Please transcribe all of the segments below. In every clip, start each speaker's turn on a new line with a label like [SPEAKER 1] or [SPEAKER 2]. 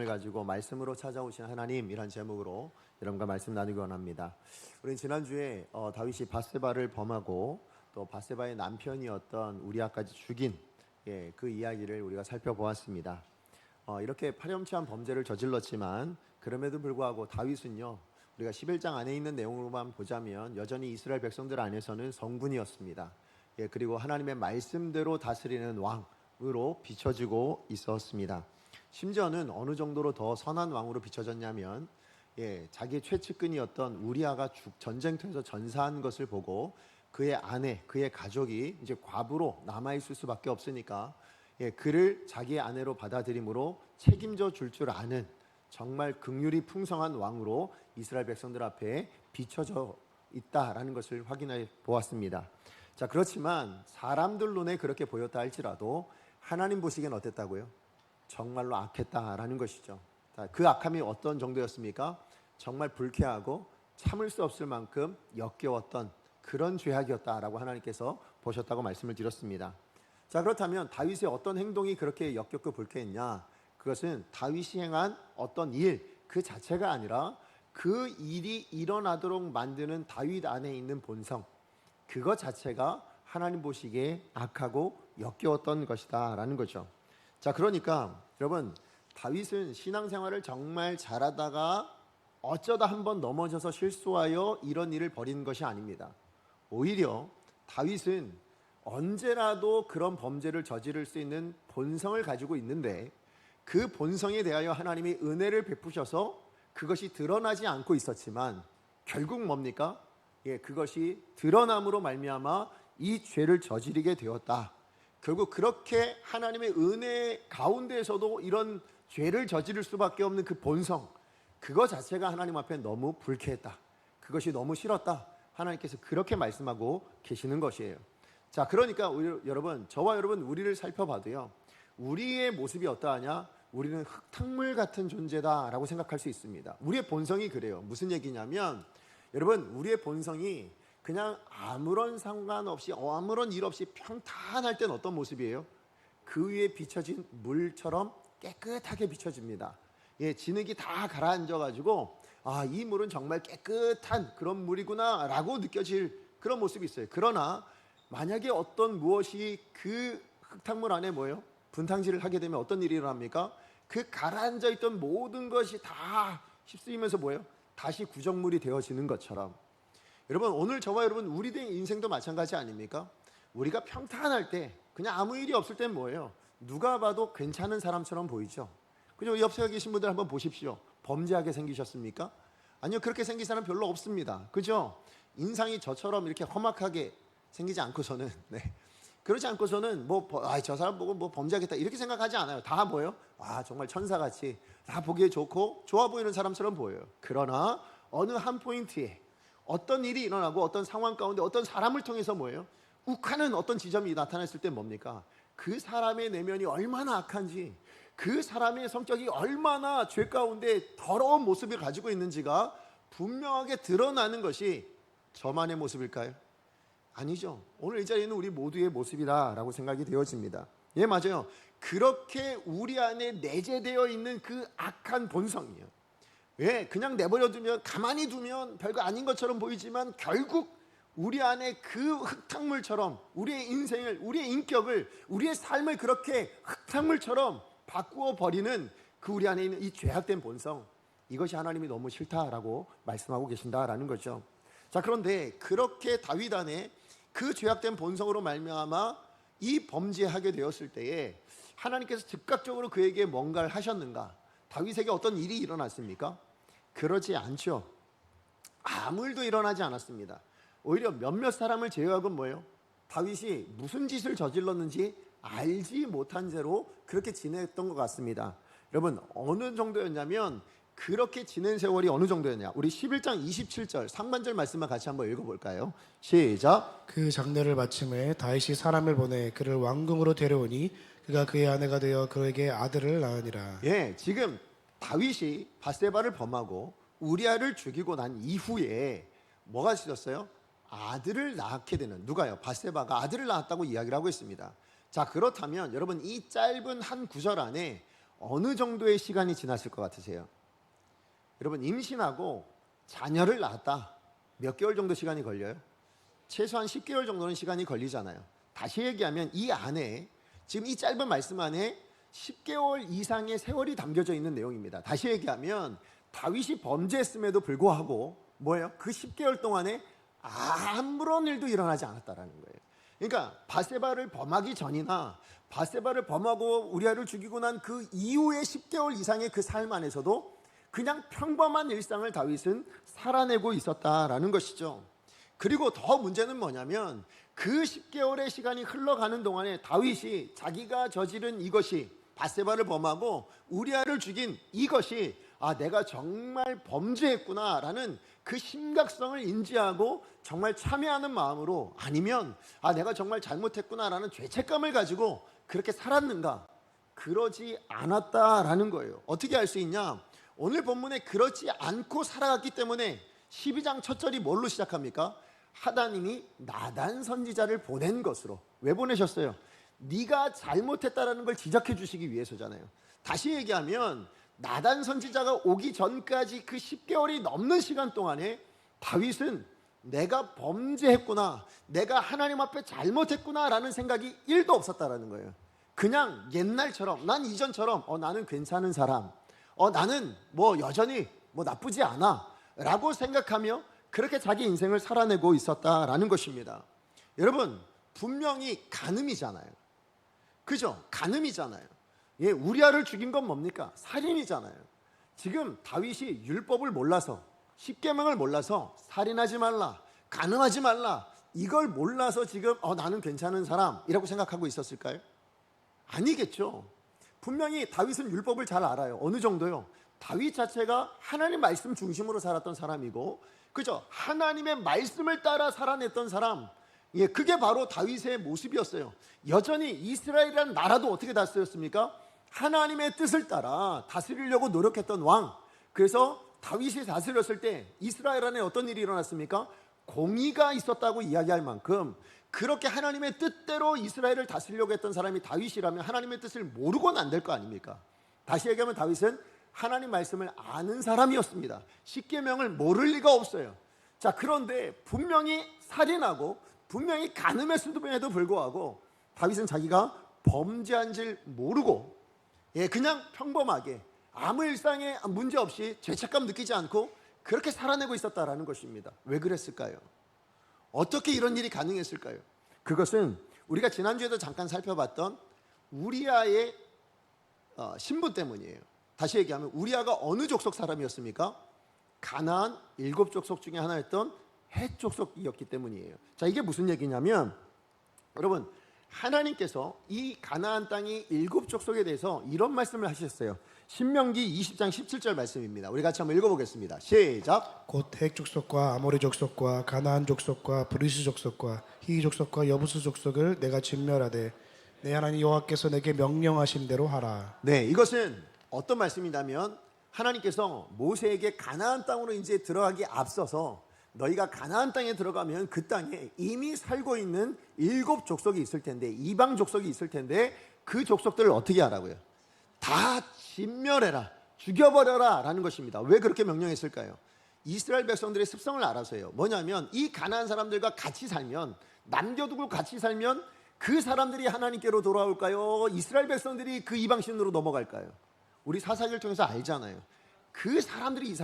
[SPEAKER 1] 가지고 말씀으로 찾아오신 하나님이란 제목으로 여러분과 말씀 나누기 원합니다. 우리는 지난주에 다윗이 밧세바를 범하고 또 밧세바의 남편이었던 우리아까지 죽인 그 이야기를 우리가 살펴보았습니다. 이렇게 파렴치한 범죄를 저질렀지만 그럼에도 불구하고 다윗은요, 우리가 11장 안에 있는 내용으로만 보자면 여전히 이스라엘 백성들 안에서는 성군이었습니다. 그리고 하나님의 말씀대로 다스리는 왕으로 비춰지고 있었습니다. 심지어는 어느 정도로 더 선한 왕으로 비춰졌냐면 자기의 최측근이었던 우리아가 전쟁터에서 전사한 것을 보고 그의 아내, 그의 가족이 이제 과부로 남아있을 수밖에 없으니까 그를 자기의 아내로 받아들임으로 책임져 줄 줄 아는 정말 긍휼이 풍성한 왕으로 이스라엘 백성들 앞에 비춰져 있다라는 것을 확인해 보았습니다. 자, 그렇지만 사람들 눈에 그렇게 보였다 할지라도 하나님 보시기엔 어땠다고요? 정말로 악했다라는 것이죠. 그 악함이 어떤 정도였습니까? 정말 불쾌하고 참을 수 없을 만큼 역겨웠던 그런 죄악이었다라고 하나님께서 보셨다고 말씀을 드렸습니다. 자, 그렇다면 다윗의 어떤 행동이 그렇게 역겹고 불쾌했냐? 그것은 다윗이 행한 어떤 일 그 자체가 아니라 그 일이 일어나도록 만드는 다윗 안에 있는 본성, 그것 자체가 하나님 보시기에 악하고 역겨웠던 것이다 라는 거죠. 자, 그러니까 여러분, 다윗은 신앙생활을 정말 잘하다가 어쩌다 한번 넘어져서 실수하여 이런 일을 벌인 것이 아닙니다. 오히려 다윗은 언제라도 그런 범죄를 저지를 수 있는 본성을 가지고 있는데 그 본성에 대하여 하나님이 은혜를 베푸셔서 그것이 드러나지 않고 있었지만 결국 뭡니까? 그것이 드러남으로 말미암아 이 죄를 저지르게 되었다. 결국 그렇게 하나님의 은혜 가운데에서도 이런 죄를 저지를 수밖에 없는 그 본성, 그거 자체가 하나님 앞에 너무 불쾌했다. 그것이 너무 싫었다. 하나님께서 그렇게 말씀하고 계시는 것이에요. 자, 그러니까 여러분, 저와 여러분 우리를 살펴봐도요, 우리의 모습이 어떠하냐? 우리는 흙탕물 같은 존재다라고 생각할 수 있습니다. 우리의 본성이 그래요. 무슨 얘기냐면 여러분, 우리의 본성이 그냥 아무런 상관없이 아무런 일 없이 평탄할 땐 어떤 모습이에요? 그 위에 비춰진 물처럼 깨끗하게 비춰집니다. 진흙이 다 가라앉아가지고 이 물은 정말 깨끗한 그런 물이구나 라고 느껴질 그런 모습이 있어요. 그러나 만약에 어떤 무엇이 그 흙탕물 안에 뭐예요? 분탕질을 하게 되면 어떤 일이 일어납니까? 그 가라앉아 있던 모든 것이 다 휩쓸리면서 뭐예요? 다시 구정물이 되어지는 것처럼, 여러분, 오늘 저와 여러분 우리의 인생도 마찬가지 아닙니까? 우리가 평탄할 때 그냥 아무 일이 없을 땐 뭐예요? 누가 봐도 괜찮은 사람처럼 보이죠. 그죠? 옆에 계신 분들 한번 보십시오. 범죄하게 생기셨습니까? 아니요, 그렇게 생긴 사람 별로 없습니다. 그죠? 인상이 저처럼 이렇게 험악하게 생기지 않고서는 그렇지 않고서는 저 사람 보고 범죄하겠다 이렇게 생각하지 않아요. 다 뭐예요? 정말 천사같이 다 보기에 좋고 좋아 보이는 사람처럼 보여요. 그러나 어느 한 포인트에 어떤 일이 일어나고 어떤 상황 가운데 어떤 사람을 통해서 뭐예요? 욱하는 어떤 지점이 나타났을 때 뭡니까? 그 사람의 내면이 얼마나 악한지, 그 사람의 성격이 얼마나 죄 가운데 더러운 모습을 가지고 있는지가 분명하게 드러나는 것이 저만의 모습일까요? 아니죠. 오늘 이 자리에는 우리 모두의 모습이다라고 생각이 되어집니다. 맞아요. 그렇게 우리 안에 내재되어 있는 그 악한 본성이에요. 그냥 내버려두면, 가만히 두면 별거 아닌 것처럼 보이지만 결국 우리 안에 그 흙탕물처럼 우리의 인생을, 우리의 인격을, 우리의 삶을 그렇게 흙탕물처럼 바꾸어 버리는 그 우리 안에 있는 이 죄악된 본성, 이것이 하나님이 너무 싫다라고 말씀하고 계신다라는 거죠. 자, 그런데 그렇게 다윗 안에 그 죄악된 본성으로 말미암아 이 범죄하게 되었을 때에 하나님께서 즉각적으로 그에게 뭔가를 하셨는가? 다윗에게 어떤 일이 일어났습니까? 그러지 않죠. 아무 일도 일어나지 않았습니다. 오히려 몇몇 사람을 제외하고 뭐예요? 다윗이 무슨 짓을 저질렀는지 알지 못한 채로 그렇게 지냈던 것 같습니다. 여러분, 어느 정도였냐면 그렇게 지낸 세월이 어느 정도였냐? 우리 11장 27절 상반절 말씀만 같이 한번 읽어볼까요? 시작.
[SPEAKER 2] 그 장례를 마침에 다윗이 사람을 보내 그를 왕궁으로 데려오니 그가 그의 아내가 되어 그에게 아들을 낳으니라.
[SPEAKER 1] 지금 다윗이 밧세바를 범하고 우리아를 죽이고 난 이후에 뭐가 있었어요? 아들을 낳게 되는, 누가요? 밧세바가 아들을 낳았다고 이야기를 하고 있습니다. 자, 그렇다면 여러분, 이 짧은 한 구절 안에 어느 정도의 시간이 지났을 것 같으세요? 여러분, 임신하고 자녀를 낳았다. 몇 개월 정도 시간이 걸려요? 최소한 10개월 정도는 시간이 걸리잖아요. 다시 얘기하면 이 안에, 지금 이 짧은 말씀 안에 10개월 이상의 세월이 담겨져 있는 내용입니다. 다시 얘기하면 다윗이 범죄했음에도 불구하고 뭐예요? 그 10개월 동안에 아무런 일도 일어나지 않았다라는 거예요. 그러니까 바세바를 범하기 전이나 바세바를 범하고 우리아를 죽이고 난 그 이후의 10개월 이상의 그 삶 안에서도 그냥 평범한 일상을 다윗은 살아내고 있었다라는 것이죠. 그리고 더 문제는 뭐냐면 그 10개월의 시간이 흘러가는 동안에 다윗이 자기가 저지른 이것이, 바세바를 범하고 우리아를 죽인 이것이 내가 정말 범죄했구나라는 그 심각성을 인지하고 정말 참회하는 마음으로, 아니면 내가 정말 잘못했구나라는 죄책감을 가지고 그렇게 살았는가? 그러지 않았다라는 거예요. 어떻게 알 수 있냐? 오늘 본문에 그렇지 않고 살아갔기 때문에 12장 첫 절이 뭘로 시작합니까? 하나님이 나단 선지자를 보낸 것으로. 왜 보내셨어요? 네가 잘못했다라는 걸 지적해 주시기 위해서잖아요. 다시 얘기하면 나단 선지자가 오기 전까지 그 10개월이 넘는 시간 동안에 다윗은 내가 범죄했구나, 내가 하나님 앞에 잘못했구나 라는 생각이 1도 없었다라는 거예요. 그냥 옛날처럼, 난 이전처럼 나는 괜찮은 사람, 나는 여전히 나쁘지 않아 라고 생각하며 그렇게 자기 인생을 살아내고 있었다라는 것입니다. 여러분, 분명히 간음이잖아요. 그죠? 간음이잖아요. 우리아를 죽인 건 뭡니까? 살인이잖아요. 지금 다윗이 율법을 몰라서, 십계명을 몰라서 살인하지 말라, 간음하지 말라, 이걸 몰라서 지금 나는 괜찮은 사람이라고 생각하고 있었을까요? 아니겠죠. 분명히 다윗은 율법을 잘 알아요. 어느 정도요? 다윗 자체가 하나님 말씀 중심으로 살았던 사람이고, 그죠? 하나님의 말씀을 따라 살아냈던 사람, 그게 바로 다윗의 모습이었어요. 여전히 이스라엘이라는 나라도 어떻게 다스렸습니까? 하나님의 뜻을 따라 다스리려고 노력했던 왕. 그래서 다윗이 다스렸을 때 이스라엘 안에 어떤 일이 일어났습니까? 공의가 있었다고 이야기할 만큼 그렇게 하나님의 뜻대로 이스라엘을 다스리려고 했던 사람이 다윗이라면 하나님의 뜻을 모르고는 안 될 거 아닙니까? 다시 얘기하면 다윗은 하나님 말씀을 아는 사람이었습니다. 십계명을 모를 리가 없어요. 자, 그런데 분명히 살인하고 분명히 간음했음에도 불구하고 다윗은 자기가 범죄한 줄 모르고 그냥 평범하게 아무 일상에 문제 없이 죄책감 느끼지 않고 그렇게 살아내고 있었다라는 것입니다. 왜 그랬을까요? 어떻게 이런 일이 가능했을까요? 그것은 우리가 지난주에도 잠깐 살펴봤던 우리아의 신분 때문이에요. 다시 얘기하면 우리아가 어느 족속 사람이었습니까? 가나안 7족속 중에 하나였던 헷 족속이었기 때문이에요. 자, 이게 무슨 얘기냐면 여러분, 하나님께서 이 가나안 땅이 7족속에 대해서 이런 말씀을 하셨어요. 신명기 20장 17절 말씀입니다. 우리 같이 한번 읽어보겠습니다. 시작.
[SPEAKER 2] 곧 헷 족속과 아모리 족속과 가나안 족속과 브리스 족속과 히위 족속과 여부스 족속을 내가 진멸하되 내 하나님 여호와께서 내게 명령하신 대로 하라.
[SPEAKER 1] 네, 이것은 어떤 말씀이냐면 하나님께서 모세에게 가나안 땅으로 이제 들어가기 앞서서 너희가 가나안 땅에 들어가면 그 땅에 이미 살고 있는 7족속이 있을 텐데, 이방 족속이 있을 텐데 그 족속들을 어떻게 하라고요? 다 진멸해라, 죽여버려라 라는 것입니다. 왜 그렇게 명령했을까요? 이스라엘 백성들의 습성을 알아서요. 뭐냐면 이 가나안 사람들과 같이 살면, 남겨두고 같이 살면 그 사람들이 하나님께로 돌아올까요? 이스라엘 백성들이 그 이방신으로 넘어갈까요? 우리 사사기를 통해서 알잖아요. 그 사람들이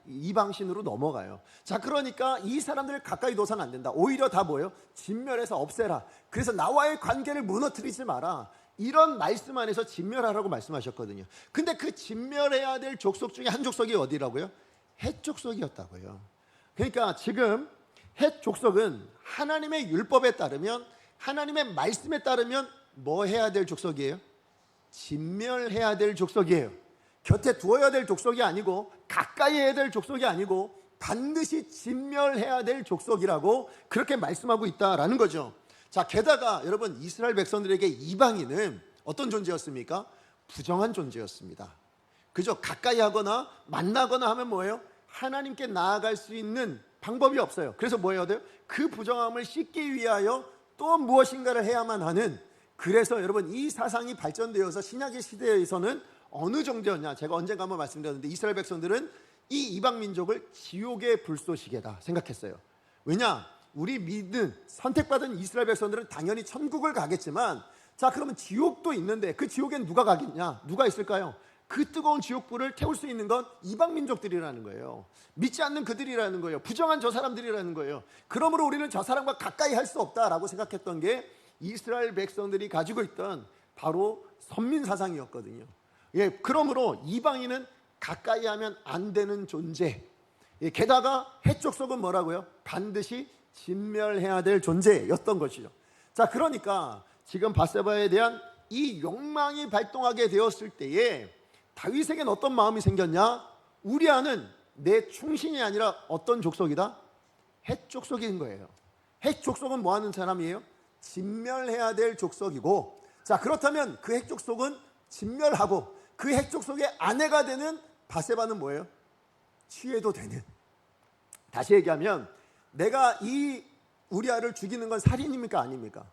[SPEAKER 1] 이방신으로 넘어가요. 자, 그러니까 이 사람들을 가까이 둬서는 안 된다. 오히려 다 뭐예요? 진멸해서 없애라. 그래서 나와의 관계를 무너뜨리지 마라. 이런 말씀 안에서 진멸하라고 말씀하셨거든요. 근데 그 진멸해야 될 족속 중에 한 족속이 어디라고요? 헷 족속이었다고요. 그러니까 지금 헷 족속은 하나님의 율법에 따르면, 하나님의 말씀에 따르면 뭐 해야 될 족속이에요? 진멸해야 될 족속이에요. 곁에 두어야 될 족속이 아니고, 가까이 해야 될 족속이 아니고 반드시 진멸해야 될 족속이라고 그렇게 말씀하고 있다라는 거죠. 자, 게다가 여러분, 이스라엘 백성들에게 이방인은 어떤 존재였습니까? 부정한 존재였습니다. 그죠? 가까이 하거나 만나거나 하면 뭐예요? 하나님께 나아갈 수 있는 방법이 없어요. 그래서 뭐 해야 돼요? 그 부정함을 씻기 위하여 또 무엇인가를 해야만 하는, 그래서 여러분 이 사상이 발전되어서 신약의 시대에서는 어느 정도였냐? 제가 언젠가 한번 말씀드렸는데 이스라엘 백성들은 이 이방 민족을 지옥의 불쏘시개다 생각했어요. 왜냐? 우리 믿는 선택받은 이스라엘 백성들은 당연히 천국을 가겠지만, 자 그러면 지옥도 있는데 그 지옥엔 누가 가겠냐? 누가 있을까요? 그 뜨거운 지옥불을 태울 수 있는 건 이방 민족들이라는 거예요. 믿지 않는 그들이라는 거예요. 부정한 저 사람들이라는 거예요. 그러므로 우리는 저 사람과 가까이 할 수 없다라고 생각했던 게 이스라엘 백성들이 가지고 있던 바로 선민 사상이었거든요. 예, 그러므로 이방인은 가까이 하면 안 되는 존재. 예, 게다가 해족속은 뭐라고요? 반드시 진멸해야 될 존재였던 것이죠. 자, 그러니까 지금 밧세바에 대한 이 욕망이 발동하게 되었을 때에 다윗에겐 어떤 마음이 생겼냐? 우리아는 내 충신이 아니라 어떤 족속이다? 헷 족속인 거예요. 헷 족속은 뭐 하는 사람이에요? 진멸해야 될 족속이고, 자 그렇다면 그 헷 족속은 진멸하고 그 헷 족속의 아내가 되는 밧세바는 뭐예요? 취해도 되는. 다시 얘기하면 내가 이 우리아를 죽이는 건 살인입니까 아닙니까?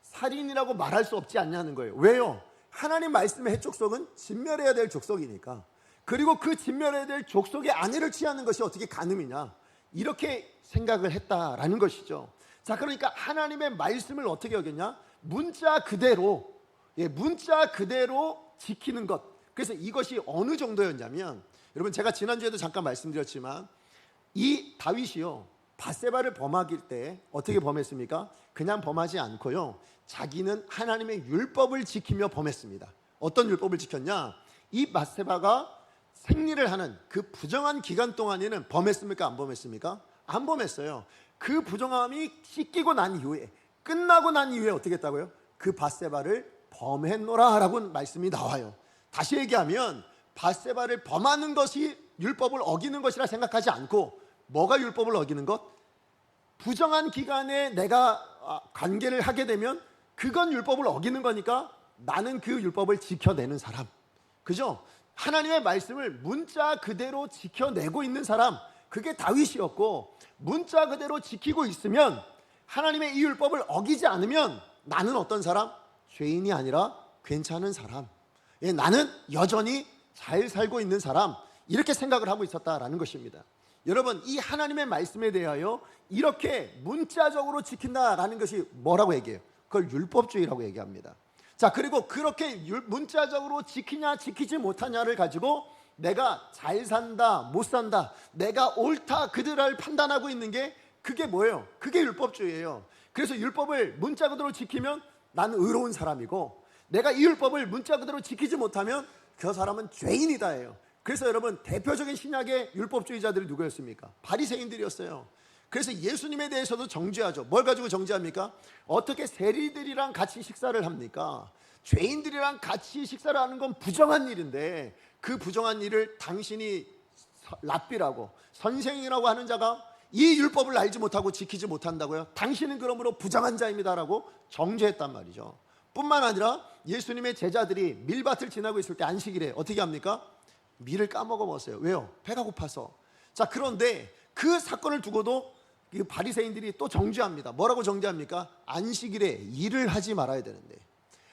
[SPEAKER 1] 살인이라고 말할 수 없지 않냐는 거예요. 왜요? 하나님 말씀의 헷 족속은 진멸해야 될 족속이니까. 그리고 그 진멸해야 될 족속의 아내를 취하는 것이 어떻게 가늠이냐, 이렇게 생각을 했다라는 것이죠. 자, 그러니까 하나님의 말씀을 어떻게 여겼냐? 문자 그대로, 예, 문자 그대로 지키는 것. 그래서 이것이 어느 정도였냐면, 여러분 제가 지난주에도 잠깐 말씀드렸지만 이 다윗이요 밧세바를 범하길 때 어떻게 범했습니까? 그냥 범하지 않고요, 자기는 하나님의 율법을 지키며 범했습니다. 어떤 율법을 지켰냐? 이 밧세바가 생리를 하는 그 부정한 기간 동안에는 범했습니까? 안 범했습니까? 안 범했어요. 그 부정함이 씻기고 난 이후에, 끝나고 난 이후에 어떻게 했다고요? 그 밧세바를 범했노라 라고 말씀이 나와요. 다시 얘기하면 밧세바를 범하는 것이 율법을 어기는 것이라 생각하지 않고, 뭐가 율법을 어기는 것? 부정한 기간에 내가 관계를 하게 되면 그건 율법을 어기는 거니까 나는 그 율법을 지켜내는 사람. 그죠? 하나님의 말씀을 문자 그대로 지켜내고 있는 사람, 그게 다윗이었고, 문자 그대로 지키고 있으면, 하나님의 이 율법을 어기지 않으면 나는 어떤 사람? 죄인이 아니라 괜찮은 사람. 예, 나는 여전히 잘 살고 있는 사람, 이렇게 생각을 하고 있었다라는 것입니다. 여러분, 이 하나님의 말씀에 대하여 이렇게 문자적으로 지킨다라는 것이 뭐라고 얘기해요? 그걸 율법주의라고 얘기합니다. 자, 그리고 그렇게 문자적으로 지키냐 지키지 못하냐를 가지고 내가 잘 산다 못 산다, 내가 옳다 그들을 판단하고 있는 게, 그게 뭐예요? 그게 율법주의예요. 그래서 율법을 문자 그대로 지키면 나는 의로운 사람이고, 내가 이 율법을 문자 그대로 지키지 못하면 그 사람은 죄인이다예요. 그래서 여러분, 대표적인 신약의 율법주의자들이 누구였습니까? 바리새인들이었어요. 그래서 예수님에 대해서도 정죄하죠. 뭘 가지고 정죄합니까? 어떻게 세리들이랑 같이 식사를 합니까? 죄인들이랑 같이 식사를 하는 건 부정한 일인데, 그 부정한 일을 당신이 랍비라고, 선생이라고 하는 자가 이 율법을 알지 못하고 지키지 못한다고요? 당신은 그러므로 부정한 자입니다라고 정죄했단 말이죠. 뿐만 아니라 예수님의 제자들이 밀밭을 지나고 있을 때 안식일에 어떻게 합니까? 밀을 까먹어 먹었어요. 왜요? 배가 고파서. 자, 그런데 그 사건을 두고도 이 바리새인들이 또 정죄합니다. 뭐라고 정죄합니까? 안식일에 일을 하지 말아야 되는데,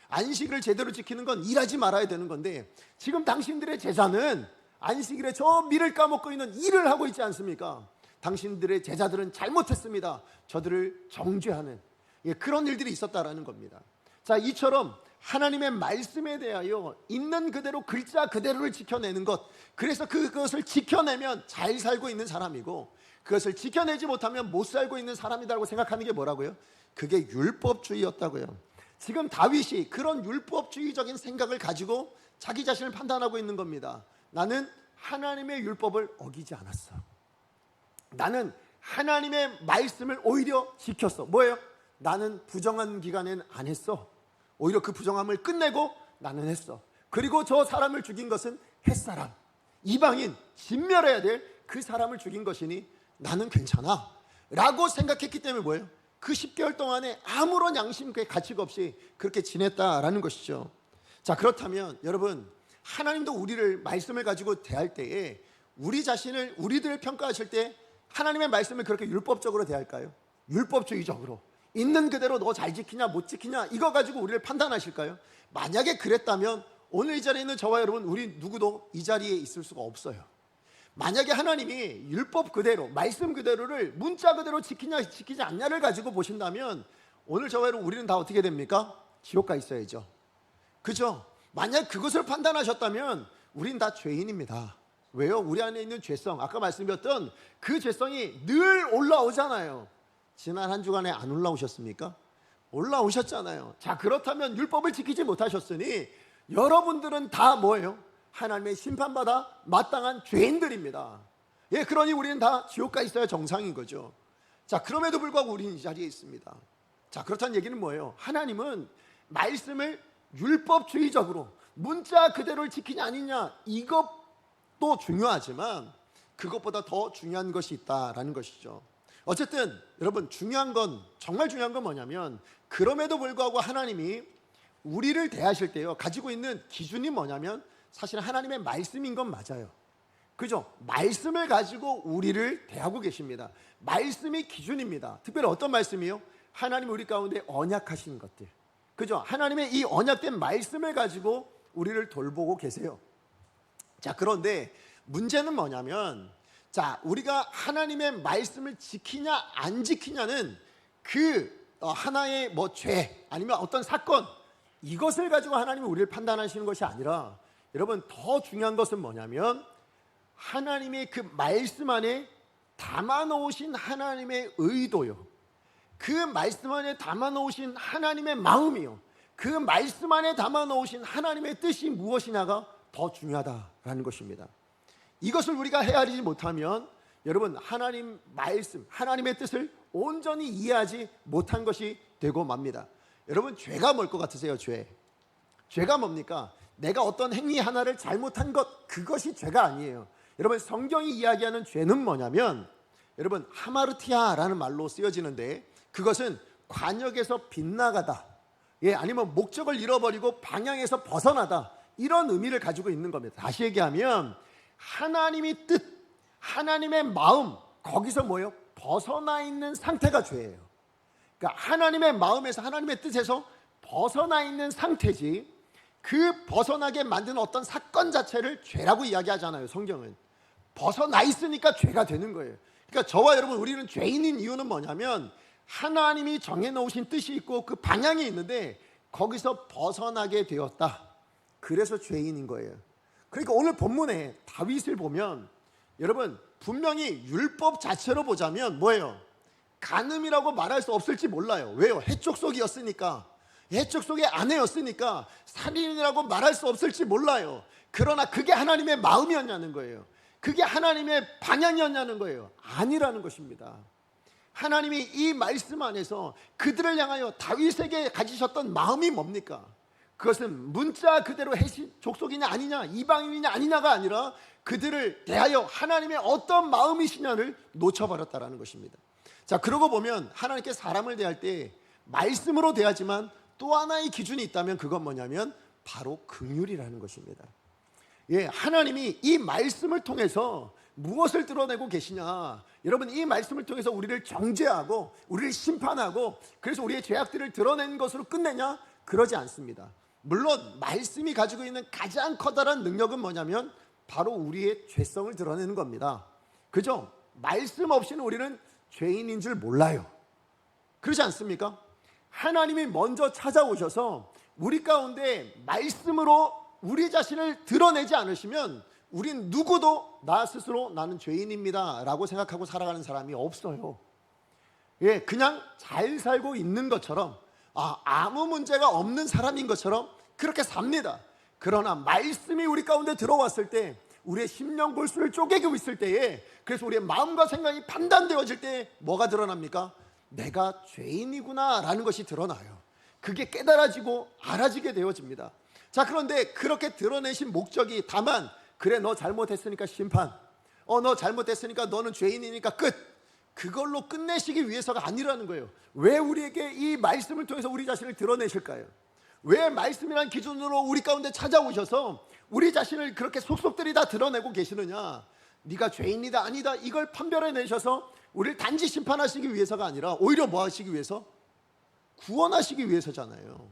[SPEAKER 1] 안식일을 제대로 지키는 건 일하지 말아야 되는 건데, 지금 당신들의 제자는 안식일에 저 밀을 까먹고 있는 일을 하고 있지 않습니까? 당신들의 제자들은 잘못했습니다. 저들을 정죄하는, 예, 그런 일들이 있었다라는 겁니다. 자, 이처럼 하나님의 말씀에 대하여 있는 그대로 글자 그대로를 지켜내는 것, 그래서 그것을 지켜내면 잘 살고 있는 사람이고, 그것을 지켜내지 못하면 못 살고 있는 사람이라고 생각하는 게 뭐라고요? 그게 율법주의였다고요. 지금 다윗이 그런 율법주의적인 생각을 가지고 자기 자신을 판단하고 있는 겁니다. 나는 하나님의 율법을 어기지 않았어. 나는 하나님의 말씀을 오히려 지켰어. 뭐예요? 나는 부정한 기간엔 안 했어. 오히려 그 부정함을 끝내고 나는 했어. 그리고 저 사람을 죽인 것은 햇사람, 이방인, 진멸해야 될 그 사람을 죽인 것이니 나는 괜찮아 라고 생각했기 때문에 뭐예요? 그 10개월 동안에 아무런 양심의 가치가 없이 그렇게 지냈다라는 것이죠. 자, 그렇다면 여러분, 하나님도 우리를 말씀을 가지고 대할 때에 우리 자신을, 우리들을 평가하실 때 하나님의 말씀을 그렇게 율법적으로 대할까요? 율법주의적으로 있는 그대로 너 잘 지키냐 못 지키냐 이거 가지고 우리를 판단하실까요? 만약에 그랬다면 오늘 이 자리에 있는 저와 여러분, 우리 누구도 이 자리에 있을 수가 없어요. 만약에 하나님이 율법 그대로, 말씀 그대로를 문자 그대로 지키냐 지키지 않냐를 가지고 보신다면 오늘 저와 여러분, 우리는 다 어떻게 됩니까? 지옥 가 있어야죠. 그죠? 만약 그것을 판단하셨다면 우린 다 죄인입니다. 왜요? 우리 안에 있는 죄성, 아까 말씀드렸던 그 죄성이 늘 올라오잖아요. 지난 한 주간에 안 올라오셨습니까? 올라오셨잖아요. 자, 그렇다면 율법을 지키지 못하셨으니 여러분들은 다 뭐예요? 하나님의 심판받아 마땅한 죄인들입니다. 예, 그러니 우리는 다 지옥 가 있어야 정상인 거죠. 자, 그럼에도 불구하고 우리는 이 자리에 있습니다. 자, 그렇다는 얘기는 뭐예요? 하나님은 말씀을 율법주의적으로 문자 그대로를 지키냐 아니냐, 이것도 중요하지만 그것보다 더 중요한 것이 있다라는 것이죠. 어쨌든 여러분, 중요한 건, 정말 중요한 건 뭐냐면, 그럼에도 불구하고 하나님이 우리를 대하실 때요, 가지고 있는 기준이 뭐냐면 사실 하나님의 말씀인 건 맞아요. 그죠? 말씀을 가지고 우리를 대하고 계십니다. 말씀이 기준입니다. 특별히 어떤 말씀이요? 하나님 우리 가운데 언약하신 것들, 그죠? 하나님의 이 언약된 말씀을 가지고 우리를 돌보고 계세요. 자, 그런데 문제는 뭐냐면, 자, 우리가 하나님의 말씀을 지키냐 안 지키냐는 그 하나의 뭐 죄 아니면 어떤 사건, 이것을 가지고 하나님이 우리를 판단하시는 것이 아니라, 여러분, 더 중요한 것은 뭐냐면 하나님의 그 말씀 안에 담아놓으신 하나님의 의도요, 그 말씀 안에 담아놓으신 하나님의 마음이요, 그 말씀 안에 담아놓으신 하나님의 뜻이 무엇이냐가 더 중요하다라는 것입니다. 이것을 우리가 헤아리지 못하면 여러분, 하나님 말씀, 하나님의 뜻을 온전히 이해하지 못한 것이 되고 맙니다. 여러분, 죄가 뭘 것 같으세요? 죄가 뭡니까? 내가 어떤 행위 하나를 잘못한 것, 그것이 죄가 아니에요. 여러분, 성경이 이야기하는 죄는 뭐냐면, 여러분, 하마르티아라는 말로 쓰여지는데, 그것은 관역에서 빗나가다, 예, 아니면 목적을 잃어버리고 방향에서 벗어나다, 이런 의미를 가지고 있는 겁니다. 다시 얘기하면 하나님의 뜻, 하나님의 마음, 거기서 뭐예요? 벗어나 있는 상태가 죄예요. 그러니까 하나님의 마음에서, 하나님의 뜻에서 벗어나 있는 상태지, 그 벗어나게 만드는 어떤 사건 자체를 죄라고 이야기하잖아요. 성경은 벗어나 있으니까 죄가 되는 거예요. 그러니까 저와 여러분, 우리는 죄인인 이유는 뭐냐면 하나님이 정해놓으신 뜻이 있고 그 방향이 있는데 거기서 벗어나게 되었다. 그래서 죄인인 거예요. 그러니까 오늘 본문에 다윗을 보면 여러분, 분명히 율법 자체로 보자면 뭐예요? 간음이라고 말할 수 없을지 몰라요. 왜요? 해촉속이었으니까, 해촉속의 아내였으니까 살인이라고 말할 수 없을지 몰라요. 그러나 그게 하나님의 마음이었냐는 거예요. 그게 하나님의 방향이었냐는 거예요. 아니라는 것입니다. 하나님이 이 말씀 안에서 그들을 향하여 다윗에게 가지셨던 마음이 뭡니까? 그것은 문자 그대로 해시 족속이냐 아니냐, 이방인이냐 아니냐가 아니라 그들을 대하여 하나님의 어떤 마음이시냐를 놓쳐버렸다라는 것입니다. 자, 그러고 보면 하나님께 사람을 대할 때 말씀으로 대하지만 또 하나의 기준이 있다면 그건 뭐냐면 바로 긍휼이라는 것입니다. 예, 하나님이 이 말씀을 통해서 무엇을 드러내고 계시냐? 여러분, 이 말씀을 통해서 우리를 정죄하고 우리를 심판하고 그래서 우리의 죄악들을 드러낸 것으로 끝내냐? 그러지 않습니다. 물론 말씀이 가지고 있는 가장 커다란 능력은 뭐냐면 바로 우리의 죄성을 드러내는 겁니다. 그죠? 말씀 없이는 우리는 죄인인 줄 몰라요. 그렇지 않습니까? 하나님이 먼저 찾아오셔서 우리 가운데 말씀으로 우리 자신을 드러내지 않으시면 우린 누구도 나 스스로 나는 죄인입니다 라고 생각하고 살아가는 사람이 없어요. 예, 그냥 잘 살고 있는 것처럼, 아무 문제가 없는 사람인 것처럼 그렇게 삽니다. 그러나 말씀이 우리 가운데 들어왔을 때, 우리의 심령 골수를 쪼개고 있을 때에, 그래서 우리의 마음과 생각이 판단되어질 때 뭐가 드러납니까? 내가 죄인이구나 라는 것이 드러나요. 그게 깨달아지고 알아지게 되어집니다. 자, 그런데 그렇게 드러내신 목적이 다만 그래, 너 잘못했으니까 심판, 너 잘못했으니까 너는 죄인이니까 끝, 그걸로 끝내시기 위해서가 아니라는 거예요. 왜 우리에게 이 말씀을 통해서 우리 자신을 드러내실까요? 왜 말씀이란 기준으로 우리 가운데 찾아오셔서 우리 자신을 그렇게 속속들이 다 드러내고 계시느냐? 네가 죄인이다 아니다 이걸 판별해내셔서 우리를 단지 심판하시기 위해서가 아니라 오히려 뭐 하시기 위해서? 구원하시기 위해서잖아요.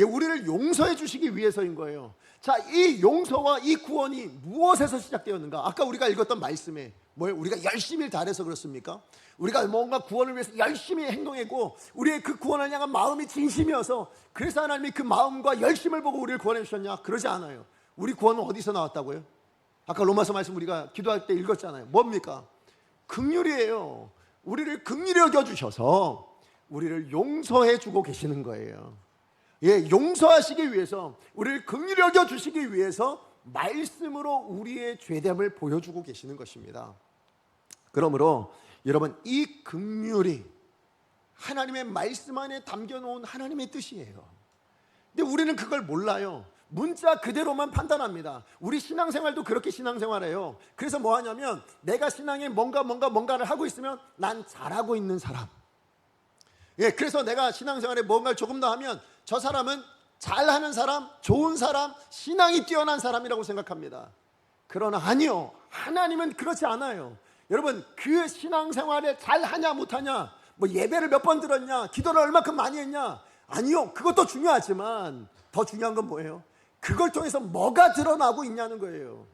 [SPEAKER 1] 우리를 용서해 주시기 위해서인 거예요. 자, 이 용서와 이 구원이 무엇에서 시작되었는가? 아까 우리가 읽었던 말씀에 뭐예요? 우리가 열심히 잘해서 그렇습니까? 우리가 뭔가 구원을 위해서 열심히 행동했고 우리의 그 구원을 향한 마음이 진심이어서 그래서 하나님이 그 마음과 열심을 보고 우리를 구원해 주셨냐? 그러지 않아요. 우리 구원은 어디서 나왔다고요? 아까 로마서 말씀 우리가 기도할 때 읽었잖아요. 뭡니까? 긍휼이에요. 우리를 긍휼히 여겨주셔서 우리를 용서해 주고 계시는 거예요. 용서하시기 위해서, 우리를 긍휼히 여겨주시기 위해서 말씀으로 우리의 죄됨을 보여주고 계시는 것입니다. 그러므로 여러분, 이 긍휼이 하나님의 말씀 안에 담겨놓은 하나님의 뜻이에요. 근데 우리는 그걸 몰라요. 문자 그대로만 판단합니다. 우리 신앙생활도 그렇게 신앙생활해요. 그래서 뭐 하냐면 내가 신앙에 뭔가를 하고 있으면 난 잘하고 있는 사람. 그래서 내가 신앙생활에 뭔가를 조금 더 하면 저 사람은 잘하는 사람, 좋은 사람, 신앙이 뛰어난 사람이라고 생각합니다. 그러나 아니요, 하나님은 그렇지 않아요. 여러분, 그 신앙생활에 잘하냐 못하냐, 뭐 예배를 몇 번 들었냐, 기도를 얼마큼 많이 했냐, 아니요, 그것도 중요하지만 더 중요한 건 뭐예요? 그걸 통해서 뭐가 드러나고 있냐는 거예요.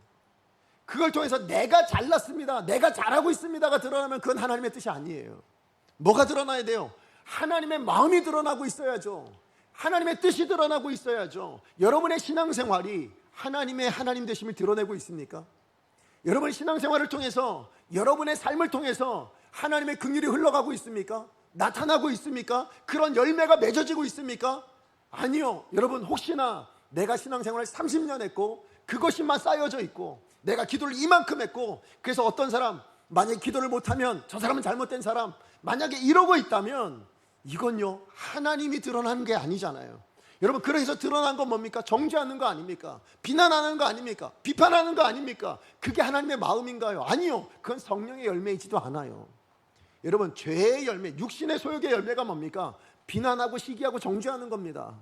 [SPEAKER 1] 그걸 통해서 내가 잘났습니다, 내가 잘하고 있습니다가 드러나면 그건 하나님의 뜻이 아니에요. 뭐가 드러나야 돼요? 하나님의 마음이 드러나고 있어야죠. 하나님의 뜻이 드러나고 있어야죠. 여러분의 신앙생활이 하나님의 하나님 되심을 드러내고 있습니까? 여러분의 신앙생활을 통해서, 여러분의 삶을 통해서 하나님의 긍휼이 흘러가고 있습니까? 나타나고 있습니까? 그런 열매가 맺어지고 있습니까? 아니요. 여러분, 혹시나 내가 신앙생활을 30년 했고 그것이만 쌓여져 있고 내가 기도를 이만큼 했고 그래서 어떤 사람, 만약에 기도를 못하면 저 사람은 잘못된 사람, 만약에 이러고 있다면 이건요, 하나님이 드러나는 게 아니잖아요. 여러분, 그래서 드러난 건 뭡니까? 정죄하는 거 아닙니까? 비난하는 거 아닙니까? 비판하는 거 아닙니까? 그게 하나님의 마음인가요? 아니요, 그건 성령의 열매이지도 않아요. 여러분, 죄의 열매, 육신의 소욕의 열매가 뭡니까? 비난하고 시기하고 정죄하는 겁니다.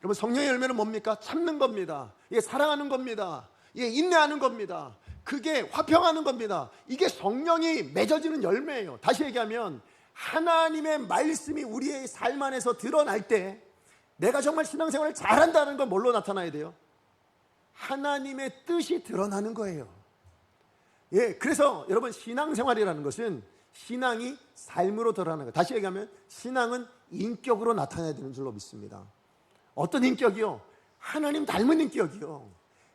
[SPEAKER 1] 여러분, 성령의 열매는 뭡니까? 참는 겁니다. 사랑하는 겁니다. 인내하는 겁니다. 그게 화평하는 겁니다. 이게 성령이 맺어지는 열매예요. 다시 얘기하면 하나님의 말씀이 우리의 삶 안에서 드러날 때 내가 정말 신앙생활을 잘한다는 건 뭘로 나타나야 돼요? 하나님의 뜻이 드러나는 거예요. 그래서 여러분, 신앙생활이라는 것은 신앙이 삶으로 드러나는 거예요. 다시 얘기하면 신앙은 인격으로 나타나야 되는 줄로 믿습니다. 어떤 인격이요? 하나님 닮은 인격이요.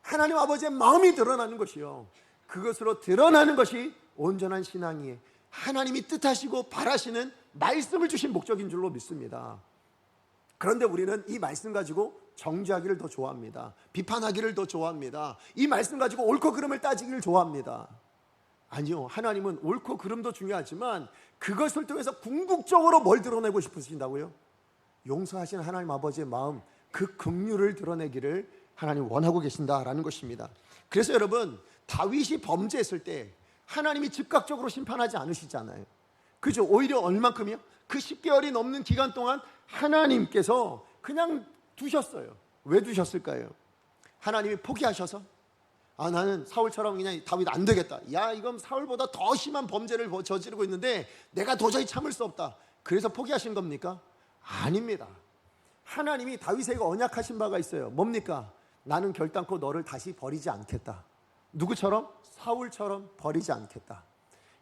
[SPEAKER 1] 하나님 아버지의 마음이 드러나는 것이요. 그것으로 드러나는 것이 온전한 신앙이에요. 하나님이 뜻하시고 바라시는 말씀을 주신 목적인 줄로 믿습니다. 그런데 우리는 이 말씀 가지고 정죄하기를 더 좋아합니다. 비판하기를 더 좋아합니다. 이 말씀 가지고 옳고 그름을 따지기를 좋아합니다. 아니요, 하나님은 옳고 그름도 중요하지만 그것을 통해서 궁극적으로 뭘 드러내고 싶으신다고요? 용서하시는 하나님 아버지의 마음, 그 긍휼을 드러내기를 하나님 원하고 계신다라는 것입니다. 그래서 여러분, 다윗이 범죄했을 때 하나님이 즉각적으로 심판하지 않으시잖아요. 그죠? 오히려 얼만큼이요? 그 10개월이 넘는 기간 동안 하나님께서 그냥 두셨어요. 왜 두셨을까요? 하나님이 포기하셔서, 나는 사울처럼 그냥 다윗 안 되겠다, 이건 사울보다 더 심한 범죄를 저지르고 있는데 내가 도저히 참을 수 없다, 그래서 포기하신 겁니까? 아닙니다. 하나님이 다윗에게 언약하신 바가 있어요. 뭡니까? 나는 결단코 너를 다시 버리지 않겠다. 누구처럼? 사울처럼 버리지 않겠다.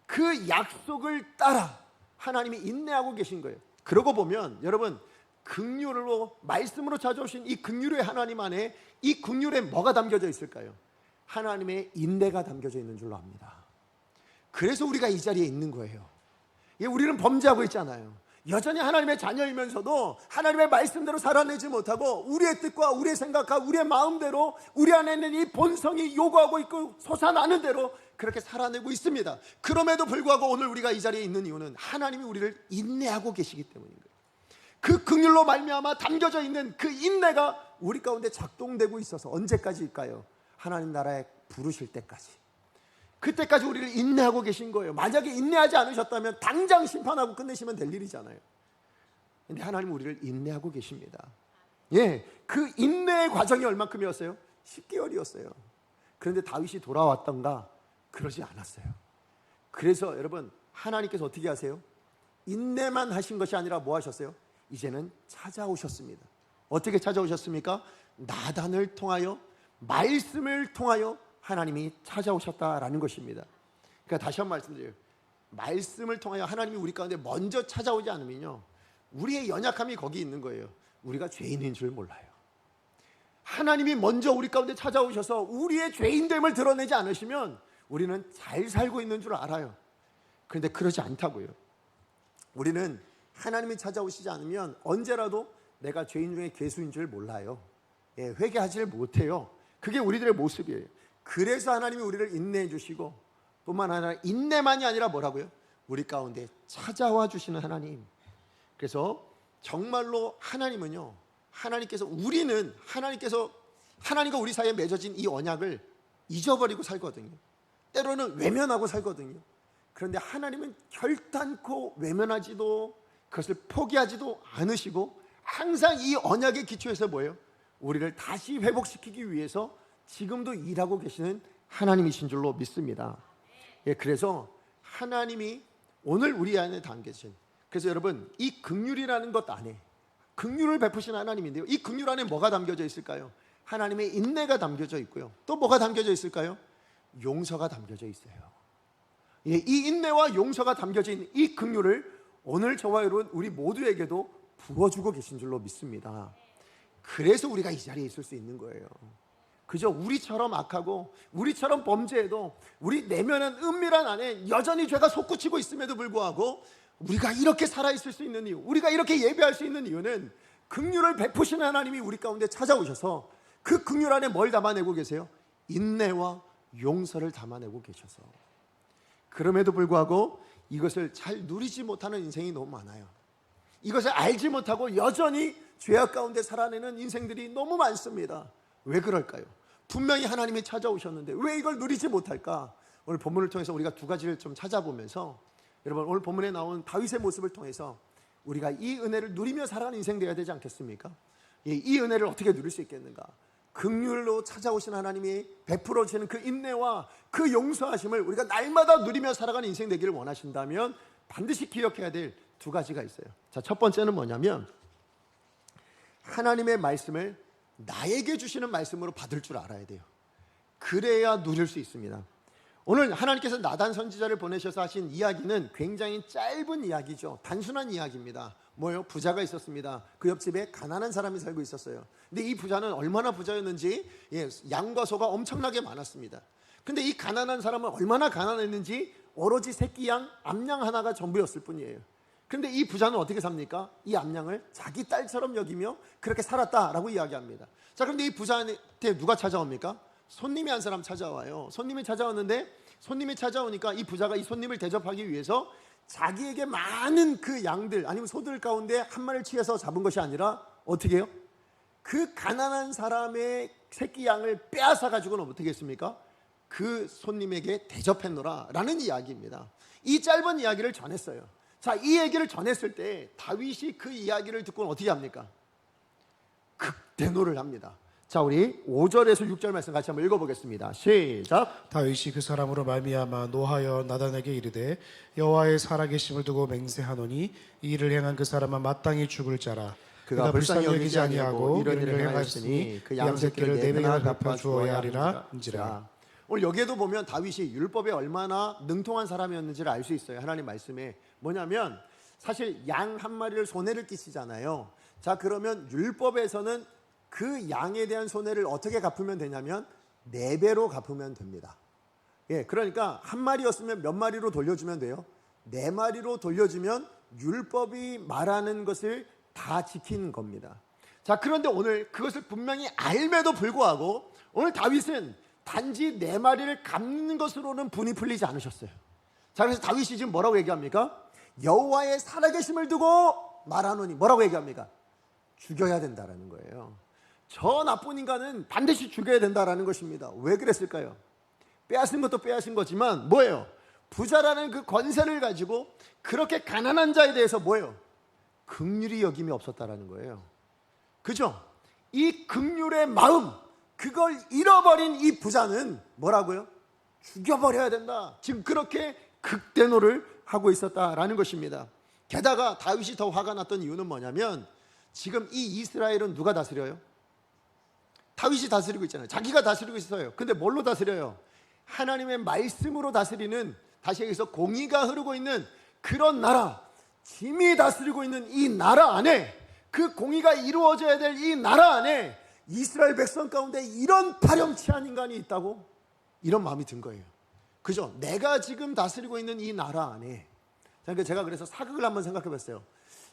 [SPEAKER 1] 그 약속을 따라 하나님이 인내하고 계신 거예요. 그러고 보면 여러분, 긍휼로 말씀으로 찾아오신 이 긍휼의 하나님 안에 이 긍휼에 뭐가 담겨져 있을까요? 하나님의 인내가 담겨져 있는 줄로 압니다. 그래서 우리가 이 자리에 있는 거예요. 우리는 범죄하고 있잖아요. 여전히 하나님의 자녀이면서도 하나님의 말씀대로 살아내지 못하고 우리의 뜻과 우리의 생각과 우리의 마음대로 우리 안에 있는 이 본성이 요구하고 있고 솟아나는 대로 그렇게 살아내고 있습니다. 그럼에도 불구하고 오늘 우리가 이 자리에 있는 이유는 하나님이 우리를 인내하고 계시기 때문인 거예요. 그 긍휼로 말미암아 담겨져 있는 그 인내가 우리 가운데 작동되고 있어서 언제까지일까요? 하나님 나라에 부르실 때까지. 그때까지 우리를 인내하고 계신 거예요. 만약에 인내하지 않으셨다면 당장 심판하고 끝내시면 될 일이잖아요. 근데 하나님 우리를 인내하고 계십니다. 그 인내의 과정이 얼만큼이었어요? 10개월이었어요. 그런데 다윗이 돌아왔던가? 그러지 않았어요. 그래서 여러분, 하나님께서 어떻게 하세요? 인내만 하신 것이 아니라 뭐 하셨어요? 이제는 찾아오셨습니다. 어떻게 찾아오셨습니까? 나단을 통하여, 말씀을 통하여 하나님이 찾아오셨다라는 것입니다. 그러니까 다시 한번 말씀드려요. 말씀을 통하여 하나님이 우리 가운데 먼저 찾아오지 않으면요, 우리의 연약함이 거기 있는 거예요. 우리가 죄인인 줄 몰라요. 하나님이 먼저 우리 가운데 찾아오셔서 우리의 죄인됨을 드러내지 않으시면 우리는 잘 살고 있는 줄 알아요. 그런데 그러지 않다고요. 우리는 하나님이 찾아오시지 않으면 언제라도 내가 죄인 중에 괴수인 줄 몰라요. 회개하지를 못해요. 그게 우리들의 모습이에요. 그래서 하나님이 우리를 인내해 주시고, 뿐만 아니라 인내만이 아니라 뭐라고요? 우리 가운데 찾아와 주시는 하나님. 그래서 정말로 하나님은요, 하나님과 우리 사이에 맺어진 이 언약을 잊어버리고 살거든요. 때로는 외면하고 살거든요. 그런데 하나님은 결단코 외면하지도, 그것을 포기하지도 않으시고 항상 이 언약의 기초에서 뭐예요? 우리를 다시 회복시키기 위해서 지금도 일하고 계시는 하나님이신 줄로 믿습니다. 그래서 하나님이 오늘 우리 안에 담겨진, 그래서 여러분, 이 긍휼이라는 것 안에 긍휼을 베푸신 하나님인데요, 이 긍휼 안에 뭐가 담겨져 있을까요? 하나님의 인내가 담겨져 있고요, 또 뭐가 담겨져 있을까요? 용서가 담겨져 있어요. 이 인내와 용서가 담겨진 이 긍휼을 오늘 저와 여러분, 우리 모두에게도 부어주고 계신 줄로 믿습니다. 그래서 우리가 이 자리에 있을 수 있는 거예요. 그저 우리처럼 악하고 우리처럼 범죄해도 우리 내면은 은밀한 안에 여전히 죄가 솟구치고 있음에도 불구하고 우리가 이렇게 살아있을 수 있는 이유, 우리가 이렇게 예배할 수 있는 이유는 긍휼을 베푸시는 하나님이 우리 가운데 찾아오셔서 그 긍휼 안에 뭘 담아내고 계세요? 인내와 용서를 담아내고 계셔서. 그럼에도 불구하고 이것을 잘 누리지 못하는 인생이 너무 많아요. 이것을 알지 못하고 여전히 죄악 가운데 살아내는 인생들이 너무 많습니다. 왜 그럴까요? 분명히 하나님이 찾아오셨는데 왜 이걸 누리지 못할까? 오늘 본문을 통해서 우리가 두 가지를 좀 찾아보면서, 여러분, 오늘 본문에 나온 다윗의 모습을 통해서 우리가 이 은혜를 누리며 살아가는 인생 되어야 되지 않겠습니까? 이 은혜를 어떻게 누릴 수 있겠는가? 긍휼로 찾아오신 하나님이 베풀어 주시는 그 인내와 그 용서하심을 우리가 날마다 누리며 살아가는 인생 되기를 원하신다면 반드시 기억해야 될 두 가지가 있어요. 자, 첫 번째는 뭐냐면 하나님의 말씀을 나에게 주시는 말씀으로 받을 줄 알아야 돼요. 그래야 누릴 수 있습니다. 오늘 하나님께서 나단 선지자를 보내셔서 하신 이야기는 굉장히 짧은 이야기죠. 단순한 이야기입니다. 뭐요? 부자가 있었습니다. 그 옆집에 가난한 사람이 살고 있었어요. 근데 이 부자는 얼마나 부자였는지, 양과 소가 엄청나게 많았습니다. 근데 이 가난한 사람은 얼마나 가난했는지 오로지 새끼 양, 암양 하나가 전부였을 뿐이에요. 그런데 이 부자는 어떻게 삽니까? 이 암양을 자기 딸처럼 여기며 그렇게 살았다라고 이야기합니다. 자, 그런데 이 부자한테 누가 찾아옵니까? 손님이 한 사람 찾아와요. 손님이 찾아왔는데, 손님이 찾아오니까 이 부자가 이 손님을 대접하기 위해서 자기에게 많은 그 양들 아니면 소들 가운데 한 마리를 취해서 잡은 것이 아니라 어떻게 해요? 그 가난한 사람의 새끼 양을 빼앗아 가지고는 어떻게 했습니까? 그 손님에게 대접했노라 라는 이야기입니다. 이 짧은 이야기를 전했어요. 자, 이 얘기를 전했을 때 다윗이 그 이야기를 듣고는 어떻게 합니까? 극대노를 합니다. 자, 우리 5절에서 6절 말씀 같이 한번 읽어보겠습니다. 시작.
[SPEAKER 2] 다윗이 그 사람으로 말미암아 노하여 나단에게 이르되 여호와의 살아계심을 두고 맹세하노니 이 일을 행한 그 사람은 마땅히 죽을 자라. 그가 불쌍히 여기지 아니하고 이런 일을 행하였으니 그 양새끼를 네 배나 갚아 주어야 하리라 인지라.
[SPEAKER 1] 오늘 여기에도 보면 다윗이 율법에 얼마나 능통한 사람이었는지를 알 수 있어요. 하나님 말씀에 뭐냐면, 사실 양 한 마리를 손해를 끼치잖아요. 자, 그러면 율법에서는 그 양에 대한 손해를 어떻게 갚으면 되냐면 4배로 갚으면 됩니다. 그러니까 한 마리였으면 몇 마리로 돌려주면 돼요? 4마리로 돌려주면 율법이 말하는 것을 다 지키는 겁니다. 자, 그런데 오늘 그것을 분명히 알매도 불구하고 오늘 다윗은 단지 4마리를 갚는 것으로는 분이 풀리지 않으셨어요. 자, 그래서 다윗이 지금 뭐라고 얘기합니까? 여호와의 살아계심을 두고 말하노니 뭐라고 얘기합니까? 죽여야 된다라는 거예요. 저 나쁜 인간은 반드시 죽여야 된다라는 것입니다. 왜 그랬을까요? 빼앗은 것도 빼앗은 거지만 뭐예요? 부자라는 그 권세를 가지고 그렇게 가난한 자에 대해서 뭐예요? 긍휼히 여김이 없었다라는 거예요. 그죠? 이 긍휼의 마음, 그걸 잃어버린 이 부자는 뭐라고요? 죽여버려야 된다. 지금 그렇게 극대노를 하고 있었다라는 것입니다. 게다가 다윗이 더 화가 났던 이유는 뭐냐면, 지금 이 이스라엘은 누가 다스려요? 다윗이 다스리고 있잖아요. 자기가 다스리고 있어요. 근데 뭘로 다스려요? 하나님의 말씀으로 다스리는, 다시 얘기해서 공의가 흐르고 있는 그런 나라, 짐이 다스리고 있는 이 나라 안에, 그 공의가 이루어져야 될 이 나라 안에 이스라엘 백성 가운데 이런 파렴치한 인간이 있다고? 이런 마음이 든 거예요. 그죠? 내가 지금 다스리고 있는 이 나라 안에. 그러니까 제가 그래서 사극을 한번 생각해 봤어요.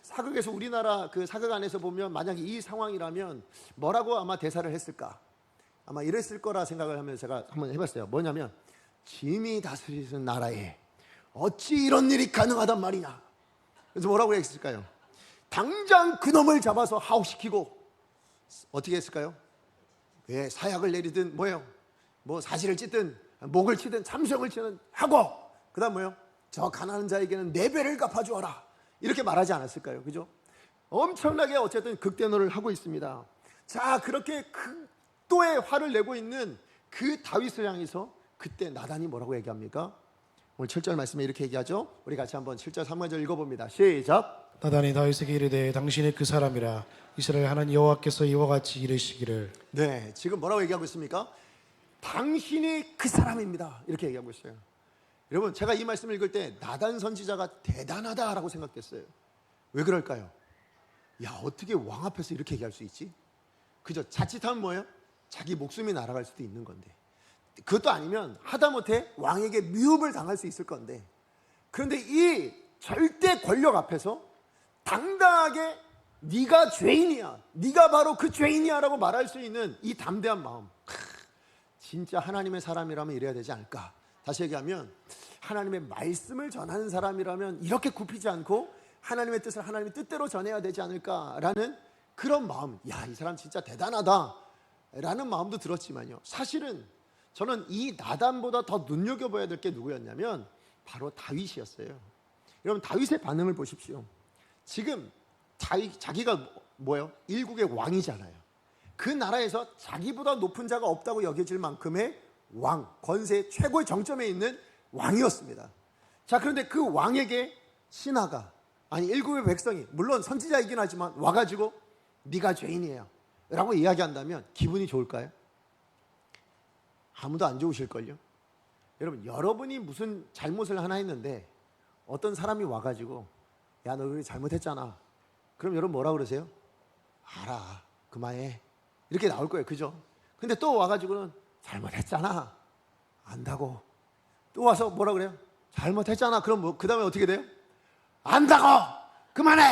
[SPEAKER 1] 사극에서, 우리나라 그 사극 안에서 보면 만약에 이 상황이라면 뭐라고 아마 대사를 했을까? 아마 이랬을 거라 생각을 하면서 제가 한번 해봤어요. 뭐냐면, 짐이 다스리는 나라에 어찌 이런 일이 가능하단 말이냐. 그래서 뭐라고 했을까요? 당장 그놈을 잡아서 하옥시키고, 어떻게 했을까요? 왜 사약을 내리든 뭐예요? 뭐 사지를 찢든 목을 치든 참수형을 치든 하고, 그 다음 뭐예요? 저 가난한 자에게는 4배를 갚아주어라, 이렇게 말하지 않았을까요? 그죠? 엄청나게 어쨌든 극대노를 하고 있습니다. 자, 그렇게 극도의 화를 내고 있는 그 다윗을 향해서 그때 나단이 뭐라고 얘기합니까? 오늘 7절 말씀에 이렇게 얘기하죠. 우리 같이 한번 7절 3절 읽어봅니다. 시작.
[SPEAKER 2] 나단이 다윗에게 이르되 당신이 그 사람이라. 이스라엘 하나님 여호와께서 이와 같이 이르시기를.
[SPEAKER 1] 네, 지금 뭐라고 얘기하고 있습니까? 당신이 그 사람입니다, 이렇게 얘기하고 있어요. 여러분, 제가 이 말씀을 읽을 때 나단 선지자가 대단하다라고 생각됐어요. 왜 그럴까요? 야, 어떻게 왕 앞에서 이렇게 얘기할 수 있지? 그죠? 자칫하면 뭐예요? 자기 목숨이 날아갈 수도 있는 건데, 그것도 아니면 하다못해 왕에게 미움을 당할 수 있을 건데, 그런데 이 절대 권력 앞에서 당당하게 네가 죄인이야, 네가 바로 그 죄인이야 라고 말할 수 있는 이 담대한 마음, 진짜 하나님의 사람이라면 이래야 되지 않을까. 다시 얘기하면, 하나님의 말씀을 전하는 사람이라면 이렇게 굽히지 않고 하나님의 뜻을 하나님의 뜻대로 전해야 되지 않을까라는 그런 마음, 야, 이 사람 진짜 대단하다 라는 마음도 들었지만요, 사실은 저는 이 나단보다 더 눈여겨봐야 될 게 누구였냐면 바로 다윗이었어요. 여러분, 다윗의 반응을 보십시오. 지금 자기가 뭐예요? 일국의 왕이잖아요. 그 나라에서 자기보다 높은 자가 없다고 여겨질 만큼의 왕, 권세 최고의 정점에 있는 왕이었습니다. 자, 그런데 그 왕에게 신하가, 아니 일국의 백성이, 물론 선지자이긴 하지만 와가지고 네가 죄인이에요 라고 이야기한다면 기분이 좋을까요? 아무도 안 좋으실걸요. 여러분, 여러분이 무슨 잘못을 하나 했는데 어떤 사람이 와가지고 야, 너 그렇게 잘못했잖아, 그럼 여러분 뭐라 그러세요? 알아, 그만해, 이렇게 나올 거예요. 그죠? 근데 또 와가지고는 잘못했잖아, 안다고. 또 와서 뭐라 그래요? 잘못했잖아. 그럼 뭐, 그 다음에 어떻게 돼요? 안다고, 그만해.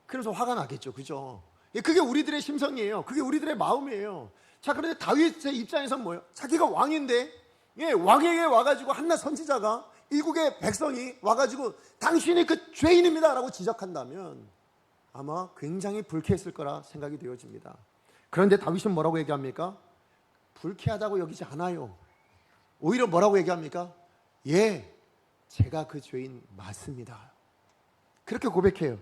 [SPEAKER 1] 그래서 화가 나겠죠. 그죠? 그게 우리들의 심성이에요. 그게 우리들의 마음이에요. 자, 그런데 다윗의 입장에서는 뭐예요? 자기가 왕인데, 왕에게 와가지고 한낱 선지자가, 일국의 백성이 와가지고 당신이 그 죄인입니다 라고 지적한다면 아마 굉장히 불쾌했을 거라 생각이 되어집니다. 그런데 다윗은 뭐라고 얘기합니까? 불쾌하다고 여기지 않아요. 오히려 뭐라고 얘기합니까? 예, 제가 그 죄인 맞습니다, 그렇게 고백해요.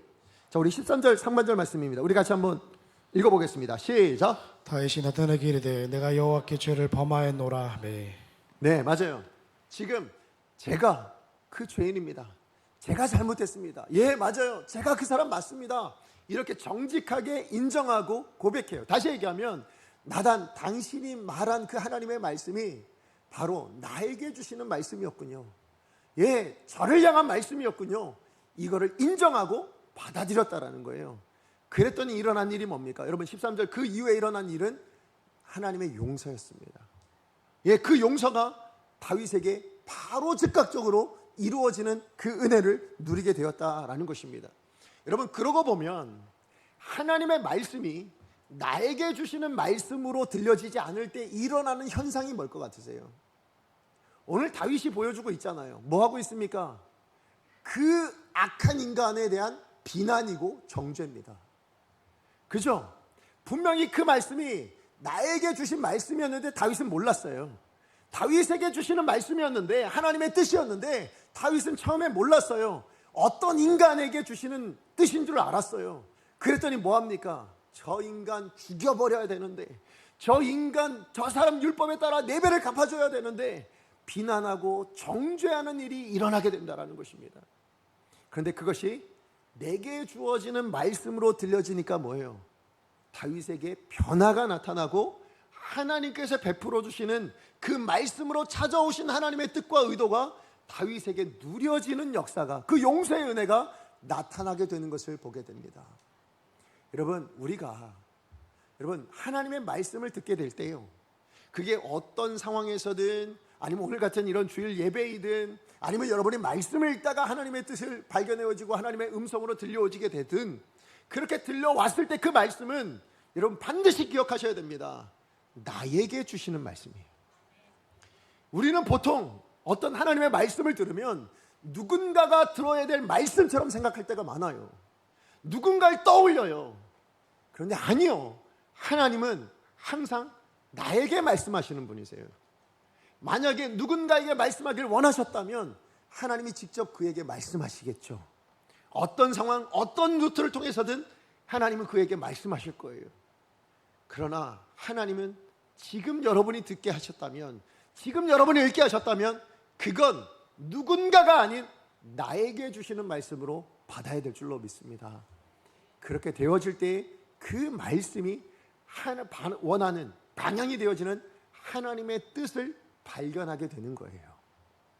[SPEAKER 1] 자, 우리 13절 상반절 말씀입니다. 우리 같이 한번 읽어보겠습니다. 시작.
[SPEAKER 2] 다윗이 나단에게 이르되 내가 여호와께 죄를 범하였노라 하매.
[SPEAKER 1] 네, 맞아요. 지금 제가 그 죄인입니다, 제가 잘못했습니다, 예, 맞아요, 제가 그 사람 맞습니다, 이렇게 정직하게 인정하고 고백해요. 다시 얘기하면, 나단, 당신이 말한 그 하나님의 말씀이 바로 나에게 주시는 말씀이었군요. 예, 저를 향한 말씀이었군요. 이거를 인정하고 받아들였다라는 거예요. 그랬더니 일어난 일이 뭡니까? 여러분, 13절 그 이후에 일어난 일은 하나님의 용서였습니다. 예, 그 용서가 다윗에게 바로 즉각적으로 이루어지는 그 은혜를 누리게 되었다라는 것입니다. 여러분, 그러고 보면 하나님의 말씀이 나에게 주시는 말씀으로 들려지지 않을 때 일어나는 현상이 뭘 것 같으세요? 오늘 다윗이 보여주고 있잖아요. 뭐 하고 있습니까? 그 악한 인간에 대한 비난이고 정죄입니다. 그죠? 분명히 그 말씀이 나에게 주신 말씀이었는데 다윗은 몰랐어요. 다윗에게 주시는 말씀이었는데, 하나님의 뜻이었는데 다윗은 처음에 몰랐어요. 어떤 인간에게 주시는 뜻인 줄 알았어요. 그랬더니 뭐합니까? 저 인간 죽여버려야 되는데, 저 인간, 저 사람 율법에 따라 4배를 갚아줘야 되는데 비난하고 정죄하는 일이 일어나게 된다는 것입니다. 그런데 그것이 내게 주어지는 말씀으로 들려지니까 뭐예요? 다윗에게 변화가 나타나고 하나님께서 베풀어 주시는 그 말씀으로 찾아오신 하나님의 뜻과 의도가 다윗에게 누려지는 역사가, 그 용서의 은혜가 나타나게 되는 것을 보게 됩니다. 여러분, 여러분 하나님의 말씀을 듣게 될 때요, 그게 어떤 상황에서든, 아니면 오늘 같은 이런 주일 예배이든, 아니면 여러분이 말씀을 읽다가 하나님의 뜻을 발견해오지고 하나님의 음성으로 들려오지게 되든, 그렇게 들려왔을 때 그 말씀은 여러분 반드시 기억하셔야 됩니다. 나에게 주시는 말씀이에요. 우리는 보통 어떤 하나님의 말씀을 들으면 누군가가 들어야 될 말씀처럼 생각할 때가 많아요. 누군가를 떠올려요. 그런데 아니요, 하나님은 항상 나에게 말씀하시는 분이세요. 만약에 누군가에게 말씀하길 원하셨다면 하나님이 직접 그에게 말씀하시겠죠. 어떤 상황, 어떤 루트를 통해서든 하나님은 그에게 말씀하실 거예요. 그러나 하나님은 지금 여러분이 듣게 하셨다면, 지금 여러분이 읽게 하셨다면, 그건 누군가가 아닌 나에게 주시는 말씀으로 받아야 될 줄로 믿습니다. 그렇게 되어질 때 그 말씀이 원하는 방향이 되어지는 하나님의 뜻을 발견하게 되는 거예요.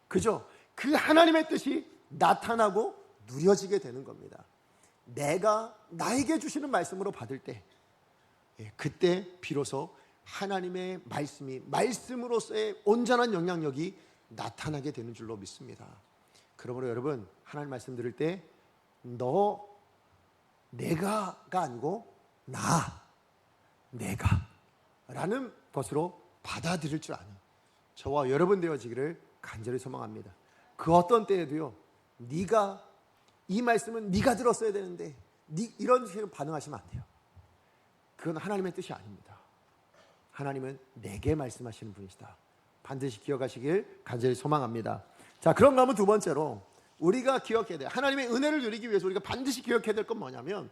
[SPEAKER 1] 그죠? 그 하나님의 뜻이 나타나고 누려지게 되는 겁니다. 내가 나에게 주시는 말씀으로 받을 때, 그때 비로소 하나님의 말씀이, 말씀으로서의 온전한 영향력이 나타나게 되는 줄로 믿습니다. 그러므로 여러분, 하나님 말씀 들을 때 내가가 아니고 내가 라는 것으로 받아들일 줄 아는 저와 여러분 되어지기를 간절히 소망합니다. 그 어떤 때에도요, 이 말씀은 네가 들었어야 되는데 이런 식으로 반응하시면 안 돼요. 그건 하나님의 뜻이 아닙니다. 하나님은 내게 말씀하시는 분이시다. 반드시 기억하시길 간절히 소망합니다. 자, 그런가 하면 두 번째로 우리가 기억해야 돼요. 하나님의 은혜를 누리기 위해서 우리가 반드시 기억해야 될 건 뭐냐면,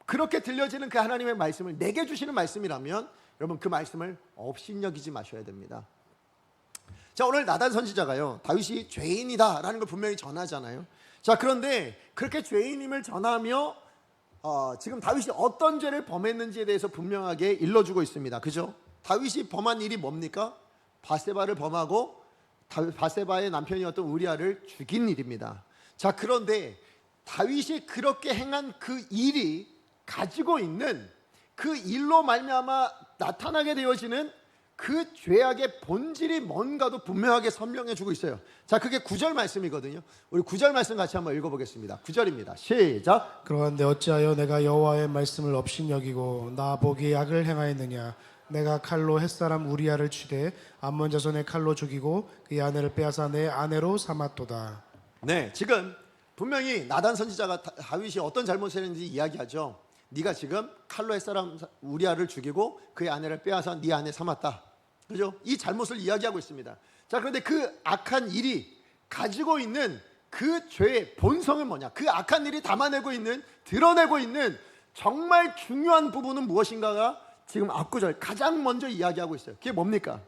[SPEAKER 1] 그렇게 들려지는 그 하나님의 말씀을 내게 주시는 말씀이라면 여러분 그 말씀을 업신여기지 마셔야 됩니다. 자, 오늘 나단 선지자가요, 다윗이 죄인이다 라는 걸 분명히 전하잖아요. 자, 그런데 그렇게 죄인임을 전하며 지금 다윗이 어떤 죄를 범했는지에 대해서 분명하게 일러주고 있습니다. 그죠? 다윗이 범한 일이 뭡니까? 바세바를 범하고 바세바의 남편이었던 우리아를 죽인 일입니다. 자, 그런데 다윗이 그렇게 행한 그 일이 가지고 있는 그 일로 말미암아 나타나게 되어지는 그 죄악의 본질이 뭔가도 분명하게 설명해 주고 있어요. 자, 그게 9절 말씀이거든요. 우리 9절 말씀 같이 한번 읽어보겠습니다. 9절입니다. 시작.
[SPEAKER 2] 그러한데 어찌하여 내가 여호와의 말씀을 업신여기고 나 보기에 악을 행하였느냐? 내가 칼로 햇사람 우리아를 치되 암몬 자손의 칼로 죽이고 그의 아내를 빼앗아 내 아내로 삼았도다.
[SPEAKER 1] 네, 지금 분명히 나단 선지자가 다윗이 어떤 잘못을 했는지 이야기하죠. 네가 지금 칼로 햇사람 우리아를 죽이고 그의 아내를 빼앗아 네 아내 삼았다. 그죠? 이 잘못을 이야기하고 있습니다. 자, 그런데 그 악한 일이 가지고 있는 그 죄의 본성은 뭐냐? 그 악한 일이 담아내고 있는, 드러내고 있는 정말 중요한 부분은 무엇인가가 지금 앞구절 가장 먼저 이야기하고 있어요. 그게 뭡니까?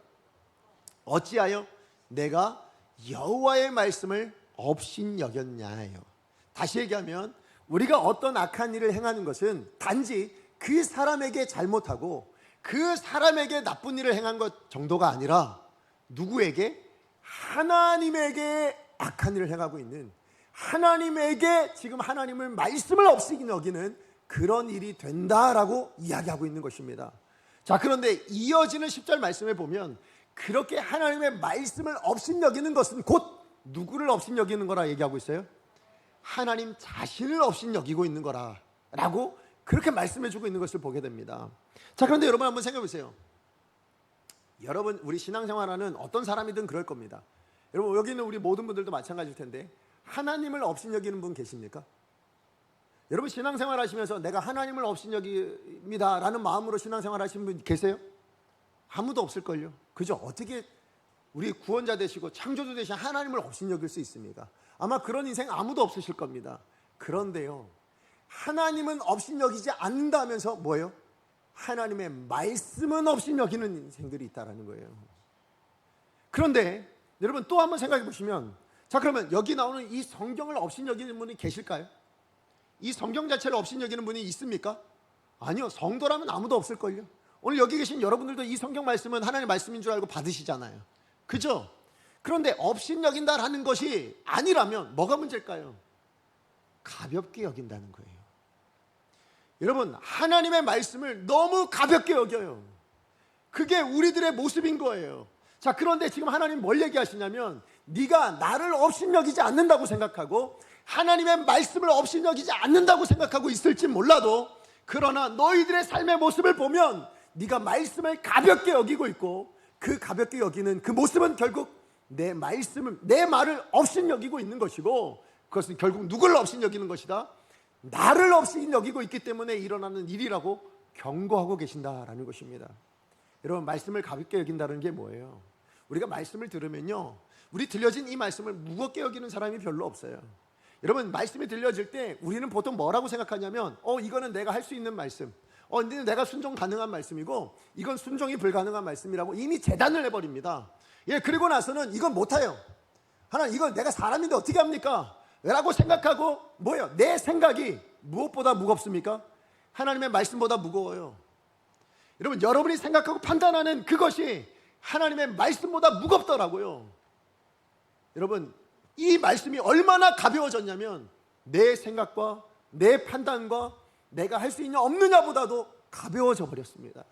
[SPEAKER 1] 어찌하여 내가 여호와의 말씀을 업신여겼냐예요. 다시 얘기하면 우리가 어떤 악한 일을 행하는 것은 단지 그 사람에게 잘못하고 그 사람에게 나쁜 일을 행한 것 정도가 아니라 누구에게? 하나님에게 악한 일을 행하고 있는, 하나님에게 지금 하나님을 말씀을 업신여기는 그런 일이 된다라고 이야기하고 있는 것입니다. 자, 그런데 이어지는 10절 말씀에 보면 그렇게 하나님의 말씀을 업신여기는 것은 곧 누구를 업신여기는 거라 얘기하고 있어요? 하나님 자신을 업신여기고 있는 거라라고 그렇게 말씀해주고 있는 것을 보게 됩니다. 자, 그런데 여러분 한번 생각해 보세요. 여러분, 우리 신앙생활하는 어떤 사람이든 그럴 겁니다. 여러분, 여기 있는 우리 모든 분들도 마찬가지일 텐데 하나님을 업신여기는 분 계십니까? 여러분, 신앙생활 하시면서 내가 하나님을 업신여깁니다 라는 마음으로 신앙생활 하시는 분 계세요? 아무도 없을걸요. 그죠? 어떻게 우리 구원자 되시고 창조주 되신 하나님을 업신여길 수 있습니까? 아마 그런 인생 아무도 없으실 겁니다. 그런데요, 하나님은 업신여기지 않는다면서 뭐예요? 하나님의 말씀은 업신여기는 인생들이 있다는 거예요. 그런데 여러분 또 한번 생각해 보시면, 자, 그러면 여기 나오는 이 성경을 업신여기는 분이 계실까요? 이 성경 자체를 업신여기는 분이 있습니까? 아니요. 성도라면 아무도 없을걸요. 오늘 여기 계신 여러분들도 이 성경 말씀은 하나님의 말씀인 줄 알고 받으시잖아요. 그죠? 그런데 업신여긴다라는 것이 아니라면 뭐가 문제일까요? 가볍게 여긴다는 거예요. 여러분, 하나님의 말씀을 너무 가볍게 여겨요. 그게 우리들의 모습인 거예요. 자, 그런데 지금 하나님 뭘 얘기하시냐면, 네가 나를 업신여기지 않는다고 생각하고 하나님의 말씀을 업신여기지 않는다고 생각하고 있을지 몰라도, 그러나 너희들의 삶의 모습을 보면 네가 말씀을 가볍게 여기고 있고, 그 가볍게 여기는 그 모습은 결국 내 말씀을, 내 말을 업신여기고 있는 것이고, 그것은 결국 누구를 업신여기는 것이다? 나를 업신여기고 있기 때문에 일어나는 일이라고 경고하고 계신다라는 것입니다. 여러분, 말씀을 가볍게 여긴다는 게 뭐예요? 우리가 말씀을 들으면요, 우리 들려진 이 말씀을 무겁게 여기는 사람이 별로 없어요. 여러분, 말씀이 들려질 때 우리는 보통 뭐라고 생각하냐면, 이거는 내가 할 수 있는 말씀, 근데 내가 순종 가능한 말씀이고, 이건 순종이 불가능한 말씀이라고 이미 재단을 해버립니다. 예, 그리고 나서는 이건 못해요. 하나님, 이건 내가 사람인데 어떻게 합니까? 라고 생각하고, 뭐예요? 내 생각이 무엇보다 무겁습니까? 하나님의 말씀보다 무거워요. 여러분, 여러분이 생각하고 판단하는 그것이 하나님의 말씀보다 무겁더라고요. 여러분, 이 말씀이 얼마나 가벼워졌냐면 내 생각과 내 판단과 내가 할 수 있냐 없느냐보다도 가벼워져 버렸습니다.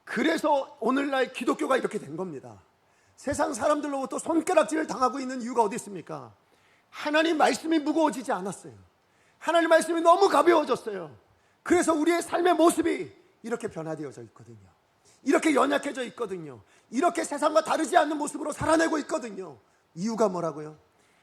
[SPEAKER 1] 그래서 오늘날 기독교가 이렇게 된 겁니다. 세상 사람들로부터 손가락질을 당하고 있는 이유가 어디 있습니까? 하나님 말씀이 무거워지지 않았어요. 하나님 말씀이 너무 가벼워졌어요. 그래서 우리의 삶의 모습이 이렇게 변화되어져 있거든요. 이렇게 연약해져 있거든요. 이렇게 세상과 다르지 않는 모습으로 살아내고 있거든요. 이유가 뭐라고요?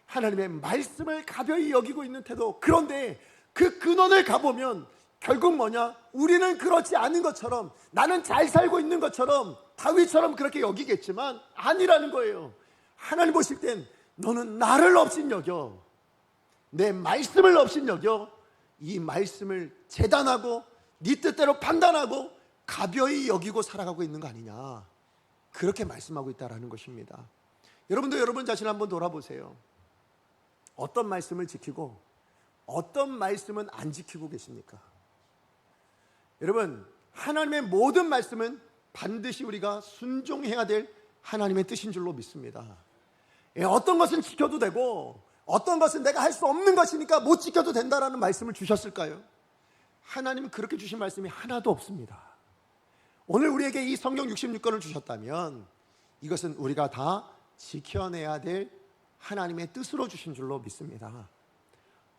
[SPEAKER 1] 하나님의 말씀을 가벼이 여기고 있는 태도. 그런데 그 근원을 가보면 결국 뭐냐? 우리는 그렇지 않은 것처럼, 나는 잘 살고 있는 것처럼 다윗처럼 그렇게 여기겠지만 아니라는 거예요. 하나님 보실 땐 너는 나를 업신여겨, 내 말씀을 업신여겨, 이 말씀을 재단하고 네 뜻대로 판단하고 가벼이 여기고 살아가고 있는 거 아니냐, 그렇게 말씀하고 있다는 것입니다. 여러분도 여러분 자신 한번 돌아보세요. 어떤 말씀을 지키고 어떤 말씀은 안 지키고 계십니까? 여러분, 하나님의 모든 말씀은 반드시 우리가 순종해야 될 하나님의 뜻인 줄로 믿습니다. 어떤 것은 지켜도 되고 어떤 것은 내가 할 수 없는 것이니까 못 지켜도 된다라는 말씀을 주셨을까요? 하나님은 그렇게 주신 말씀이 하나도 없습니다. 오늘 우리에게 이 성경 66권을 주셨다면 이것은 우리가 다 지켜내야 될 하나님의 뜻으로 주신 줄로 믿습니다.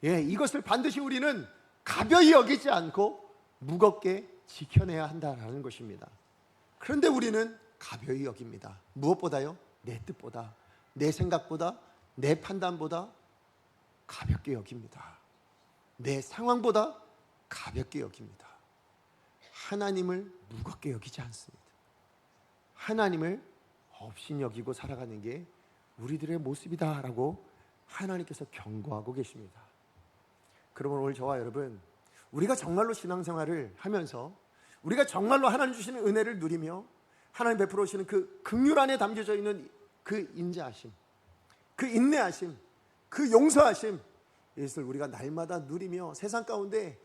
[SPEAKER 1] 이것을 반드시 우리는 가벼이 여기지 않고 무겁게 지켜내야 한다는 것입니다. 그런데 우리는 가벼이 여깁니다. 무엇보다요? 내 뜻보다, 내 생각보다, 내 판단보다 가볍게 여깁니다. 내 상황보다 가볍게 여깁니다. 하나님을 무겁게 여기지 않습니다. 하나님을 업신여기고 살아가는 게 우리들의 모습이다라고 하나님께서 경고하고 계십니다. 그러면 오늘 저와 여러분, 우리가 정말로 신앙생활을 하면서 우리가 정말로 하나님 주시는 은혜를 누리며 하나님 베풀어 주시는 그 긍휼 안에 담겨져 있는 그 인자하심, 그 인내하심, 그 용서하심, 이것을 우리가 날마다 누리며 세상 가운데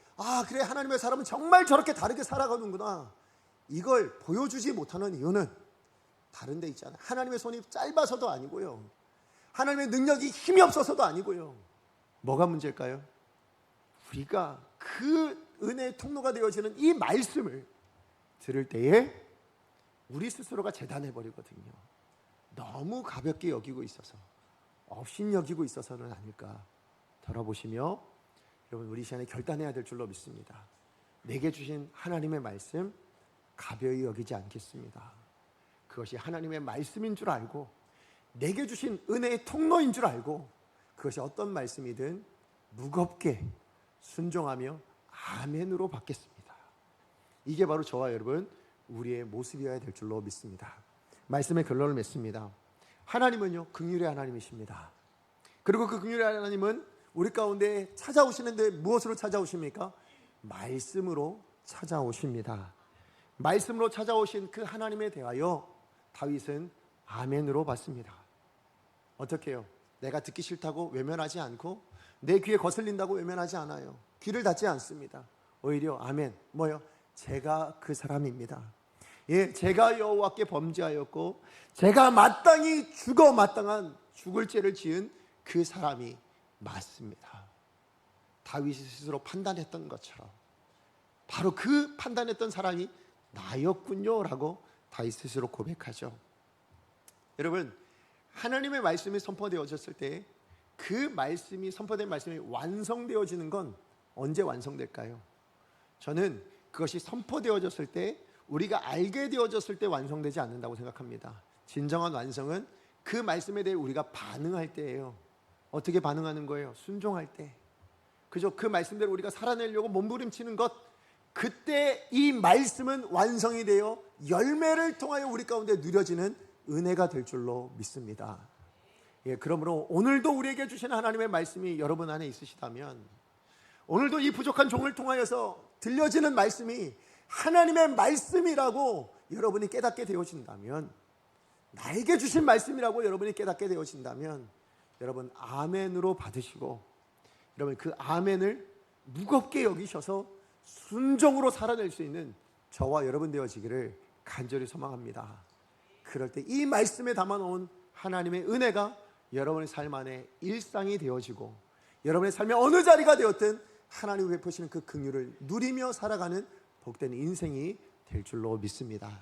[SPEAKER 1] 그래, 하나님의 사람은 정말 저렇게 다르게 살아가는구나, 이걸 보여주지 못하는 이유는 다른 데 있잖아요. 하나님의 손이 짧아서도 아니고요, 하나님의 능력이 힘이 없어서도 아니고요. 뭐가 문제일까요? 우리가 그 은혜의 통로가 되어지는 이 말씀을 들을 때에 우리 스스로가 재단해버리거든요. 너무 가볍게 여기고 있어서, 업신 여기고 있어서는 아닐까 돌아보시며 여러분, 우리 시간에 결단해야 될 줄로 믿습니다. 내게 주신 하나님의 말씀 가벼이 여기지 않겠습니다. 그것이 하나님의 말씀인 줄 알고, 내게 주신 은혜의 통로인 줄 알고, 그것이 어떤 말씀이든 무겁게 순종하며 아멘으로 받겠습니다. 이게 바로 저와 여러분 우리의 모습이어야 될 줄로 믿습니다. 말씀의 결론을 맺습니다. 하나님은요, 긍휼의 하나님이십니다. 그리고 그 긍휼의 하나님은 우리 가운데 찾아오시는데 무엇으로 찾아오십니까? 말씀으로 찾아오십니다. 말씀으로 찾아오신 그 하나님에 대하여 다윗은 아멘으로 받습니다. 어떻게 해요? 내가 듣기 싫다고 외면하지 않고, 내 귀에 거슬린다고 외면하지 않아요. 귀를 닫지 않습니다. 오히려 아멘, 뭐요? 제가 그 사람입니다. 예, 제가 여호와께 범죄하였고 제가 마땅히 마땅한 죽을 죄를 지은 그 사람이 맞습니다. 다윗이 스스로 판단했던 것처럼 바로 그 판단했던 사람이 나였군요 라고 다윗 스스로 고백하죠. 여러분, 하나님의 말씀이 선포되어졌을 때 그 말씀이 선포된 말씀이 완성되어지는 건 언제 완성될까요? 저는 그것이 선포되어졌을 때, 우리가 알게 되어졌을 때 완성되지 않는다고 생각합니다. 진정한 완성은 그 말씀에 대해 우리가 반응할 때예요. 어떻게 반응하는 거예요? 순종할 때. 그죠? 그 말씀대로 우리가 살아내려고 몸부림치는 것, 그때 이 말씀은 완성이 되어 열매를 통하여 우리 가운데 누려지는 은혜가 될 줄로 믿습니다. 예, 그러므로 오늘도 우리에게 주시는 하나님의 말씀이 여러분 안에 있으시다면, 오늘도 이 부족한 종을 통하여서 들려지는 말씀이 하나님의 말씀이라고 여러분이 깨닫게 되어진다면, 나에게 주신 말씀이라고 여러분이 깨닫게 되어진다면, 여러분 아멘으로 받으시고, 여러분 그 아멘을 무겁게 여기셔서 순종으로 살아낼 수 있는 저와 여러분 되어지기를 간절히 소망합니다. 그럴 때 이 말씀에 담아놓은 하나님의 은혜가 여러분의 삶 안에 일상이 되어지고, 여러분의 삶의 어느 자리가 되었든 하나님이 베푸시는 그 긍휼을 누리며 살아가는 복된 인생이 될 줄로 믿습니다.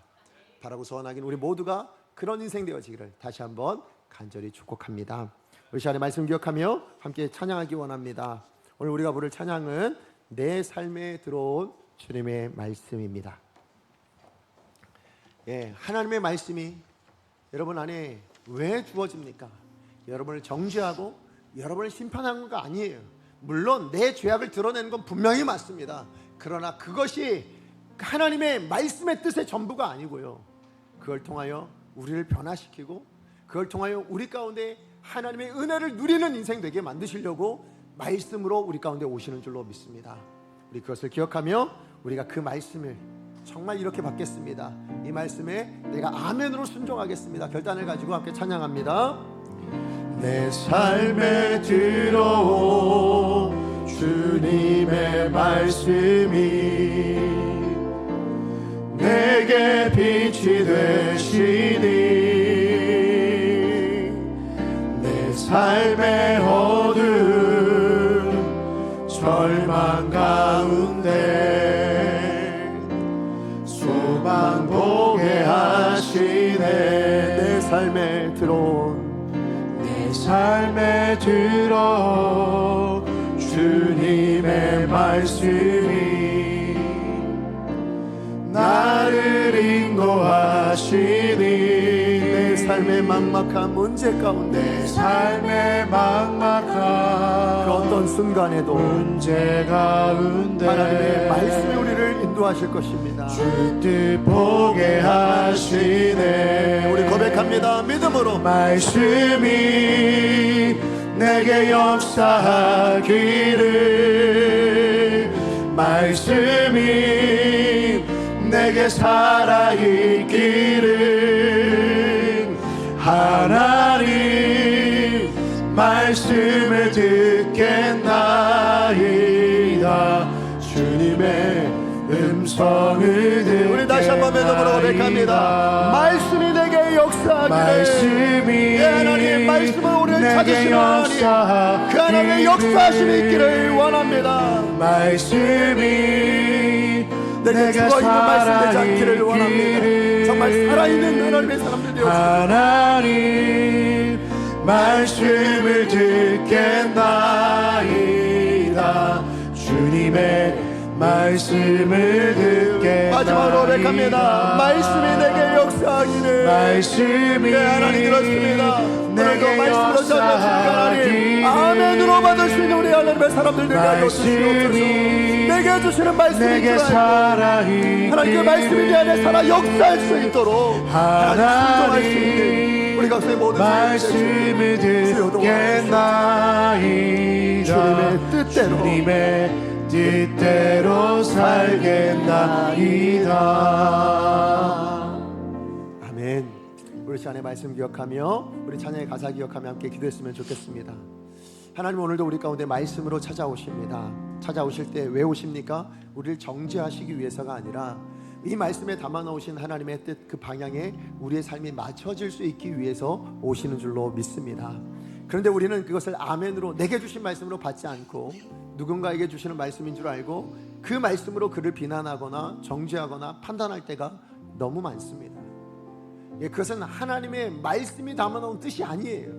[SPEAKER 1] 바라고 소원하긴 우리 모두가 그런 인생 되어지기를 다시 한번 간절히 축복합니다. 우리 시간에 말씀 기억하며 함께 찬양하기 원합니다. 오늘 우리가 부를 찬양은 내 삶에 들어온 주님의 말씀입니다. 예, 하나님의 말씀이 여러분 안에 왜 주어집니까? 여러분을 정죄하고 여러분을 심판하는 거 아니에요. 물론 내 죄악을 드러내는 건 분명히 맞습니다. 그러나 그것이 하나님의 말씀의 뜻의 전부가 아니고요, 그걸 통하여 우리를 변화시키고 그걸 통하여 우리 가운데 하나님의 은혜를 누리는 인생 되게 만드시려고 말씀으로 우리 가운데 오시는 줄로 믿습니다. 우리 그것을 기억하며 우리가 그 말씀을 정말 이렇게 받겠습니다. 이 말씀에 내가 아멘으로 순종하겠습니다. 결단을 가지고 함께 찬양합니다.
[SPEAKER 3] 내 삶에 들어온 주님의 말씀이 내게 빛이 되시니 내 삶의 어두운 절망 가운데 소망 보게 하시네.
[SPEAKER 1] 내 삶에 들어온
[SPEAKER 3] 삶에 들어 주님의 말씀이 나를 인도하시니
[SPEAKER 1] 내 삶의 막막한 문제 가운데,
[SPEAKER 3] 내 삶의 막막한
[SPEAKER 1] 그 어떤 순간에도
[SPEAKER 3] 문제 가운데
[SPEAKER 1] 하나님의 말씀이 우리를 인도하실 것입니다.
[SPEAKER 3] 주 뜻 보게 하시네.
[SPEAKER 1] 우리 고백합니다. 믿음으로
[SPEAKER 3] 말씀이 내게 역사하기를, 말씀이 내게 살아있기를, 하나님 말씀을 듣겠나이다. 주님의 음성을 듣겠나이다.
[SPEAKER 1] 우리 다시 한번 믿음으로 고백합니다. 말씀이 내게 역사하기를,
[SPEAKER 3] 말씀이
[SPEAKER 1] 하나님의 말씀을 우리를
[SPEAKER 3] 내게
[SPEAKER 1] 찾으시는 하나님, 그 하나님의 역사하심이 있기를 원합니다.
[SPEAKER 3] 말씀이
[SPEAKER 1] 내게 죽어있는 말씀 되지 않기를 원합니다. 정말 살아있는 하나님의 사람들 되어주세요.
[SPEAKER 3] 하나님 말씀을 듣겠나이다. 주님의 말씀을 듣겠나이다.
[SPEAKER 1] 마지막으로 고백합니다. 말씀이 내게 역사하기를,
[SPEAKER 3] 말씀이
[SPEAKER 1] 하나님 들었습니다.
[SPEAKER 3] 내게 역사하기를,
[SPEAKER 1] 아멘으로 받을 수 있는 우리 하나님의 사람들 되게 하여 주시옵소서. 내게 주시는 말씀이
[SPEAKER 3] 내게 살아있기를,
[SPEAKER 1] 하나님 그 말씀이 내 안에 살아 역사할 수 있도록 하나님 순종할 수 있는 우리 가운데 모든
[SPEAKER 3] 말씀을 듣겠나이다.
[SPEAKER 1] 주님의 뜻대로,
[SPEAKER 3] 주님의 뜻대로 살겠나이다.
[SPEAKER 1] 아멘. 우리 찬양의 말씀 기억하며 우리 찬양의 가사 기억하며 함께 기도했으면 좋겠습니다. 하나님 오늘도 우리 가운데 말씀으로 찾아오십니다. 찾아오실 때 왜 오십니까? 우리를 정죄하시기 위해서가 아니라 이 말씀에 담아놓으신 하나님의 뜻, 그 방향에 우리의 삶이 맞춰질 수 있기 위해서 오시는 줄로 믿습니다. 그런데 우리는 그것을 아멘으로, 내게 주신 말씀으로 받지 않고 누군가에게 주시는 말씀인 줄 알고 그 말씀으로 그를 비난하거나 정죄하거나 판단할 때가 너무 많습니다. 예, 그것은 하나님의 말씀이 담아놓은 뜻이 아니에요.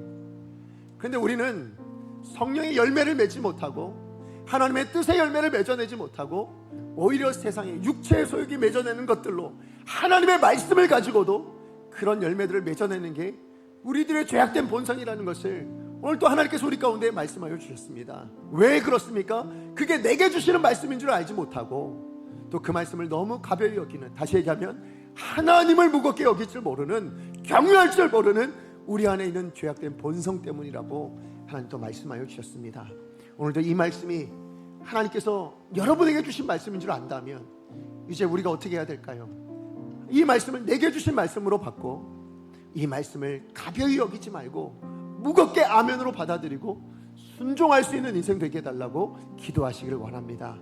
[SPEAKER 1] 그런데 우리는 성령의 열매를 맺지 못하고 하나님의 뜻의 열매를 맺어내지 못하고 오히려 세상에 육체의 소욕이 맺어내는 것들로 하나님의 말씀을 가지고도 그런 열매들을 맺어내는 게 우리들의 죄악된 본성이라는 것을 오늘 또 하나님께서 우리 가운데 말씀하여 주셨습니다. 왜 그렇습니까? 그게 내게 주시는 말씀인 줄 알지 못하고 또 그 말씀을 너무 가벼이 여기는, 다시 얘기하면 하나님을 무겁게 여길 줄 모르는, 경외할 줄 모르는 우리 안에 있는 죄악된 본성 때문이라고 하나님 또 말씀하여 주셨습니다. 오늘도 이 말씀이 하나님께서 여러분에게 주신 말씀인 줄 안다면 이제 우리가 어떻게 해야 될까요? 이 말씀을 내게 주신 말씀으로 받고 이 말씀을 가벼이 여기지 말고 무겁게 아멘으로 받아들이고 순종할 수 있는 인생 되게 해달라고 기도하시기를 원합니다.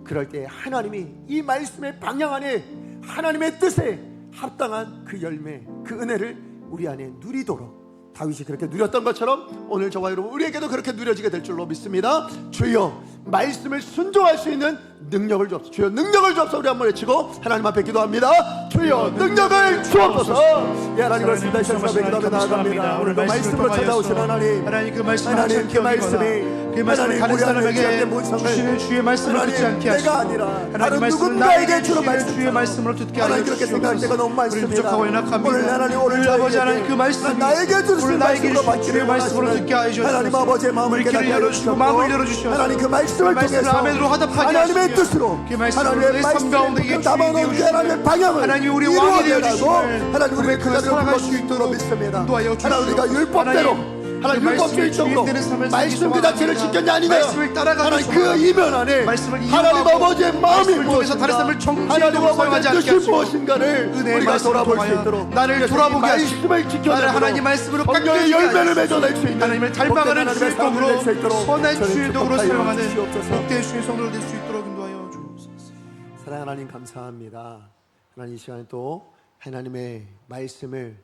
[SPEAKER 1] 그럴 때 하나님이 이 말씀의 방향 안에 하나님의 뜻에 합당한 그 열매, 그 은혜를 우리 안에 누리도록 다윗이 그렇게 누렸던 것처럼 오늘 저와 여러분 우리에게도 그렇게 누려지게 될 줄로 믿습니다. 주여 말씀을 순종할 수 있는 능력을 주옵소서. 주여 능력을 주옵소서. 우리 한번 외치고 하나님 앞에 기도합니다. 주여 능력을 주옵소서. 예, 하나님 그렇습니다. 실수하며 기도하며 나아갑니다. 오늘도 말씀으로 찾아오신 하나님,
[SPEAKER 2] 하나님 그 말씀
[SPEAKER 1] 하나님 그 말씀이
[SPEAKER 2] 그 말씀을 다른 사람에게 주시는 주의 말씀을 듣지 않게 하시고 하나님 누군가에게 주는 말씀 주의 말씀으로 듣게 하여 주시옵소서. 우리 부족하고 연약합니다. 오늘 아버지 하나님 그 말씀이 오늘 나에게 주의 말씀으로 듣게 하여 주옵소서. 우리 귀를 열어주시고 마음을 열어주시옵소서.
[SPEAKER 1] 하나님 그 말씀을 통해서
[SPEAKER 2] 아멘으로 화답하게
[SPEAKER 1] 하나님의 뜻으로
[SPEAKER 2] 그 말씀으로 내 삶 가운데
[SPEAKER 1] 담아놓은 하나님의 방향을
[SPEAKER 2] 하나님 우리 왕이 되어주시고
[SPEAKER 1] 하나님 우리의 그 자리를
[SPEAKER 2] 살아갈 수 있도록
[SPEAKER 1] 믿습니다.
[SPEAKER 2] 인도하여 주시옵소서.
[SPEAKER 1] 하나님 우리가 율법대로 하나님 율법주의적으로 말씀 그 자체를 지켰냐 아니냐 하나님 그 이면 안에 하나님 아버지의 마음이 무엇인가 하나님 아버지의 뜻이 무엇인가를 우리가 돌아볼 수 있도록
[SPEAKER 2] 나를 돌아보게 하시고
[SPEAKER 1] 말씀을 지켜내도록
[SPEAKER 2] 하나님 말씀으로
[SPEAKER 1] 성령의 열매를 맺어낼 수 있는
[SPEAKER 2] 하나님을 닮아가는 주의 도구로 선한 주의
[SPEAKER 1] 주의
[SPEAKER 2] 도구로 사용하는
[SPEAKER 1] 주옵소서.
[SPEAKER 2] 복된 주의 성도를 될 수 있도록 인도하여 주옵소서.
[SPEAKER 1] 사랑하는 하나님 감사합니다. 하나님 이 시간에 또 하나님의 말씀을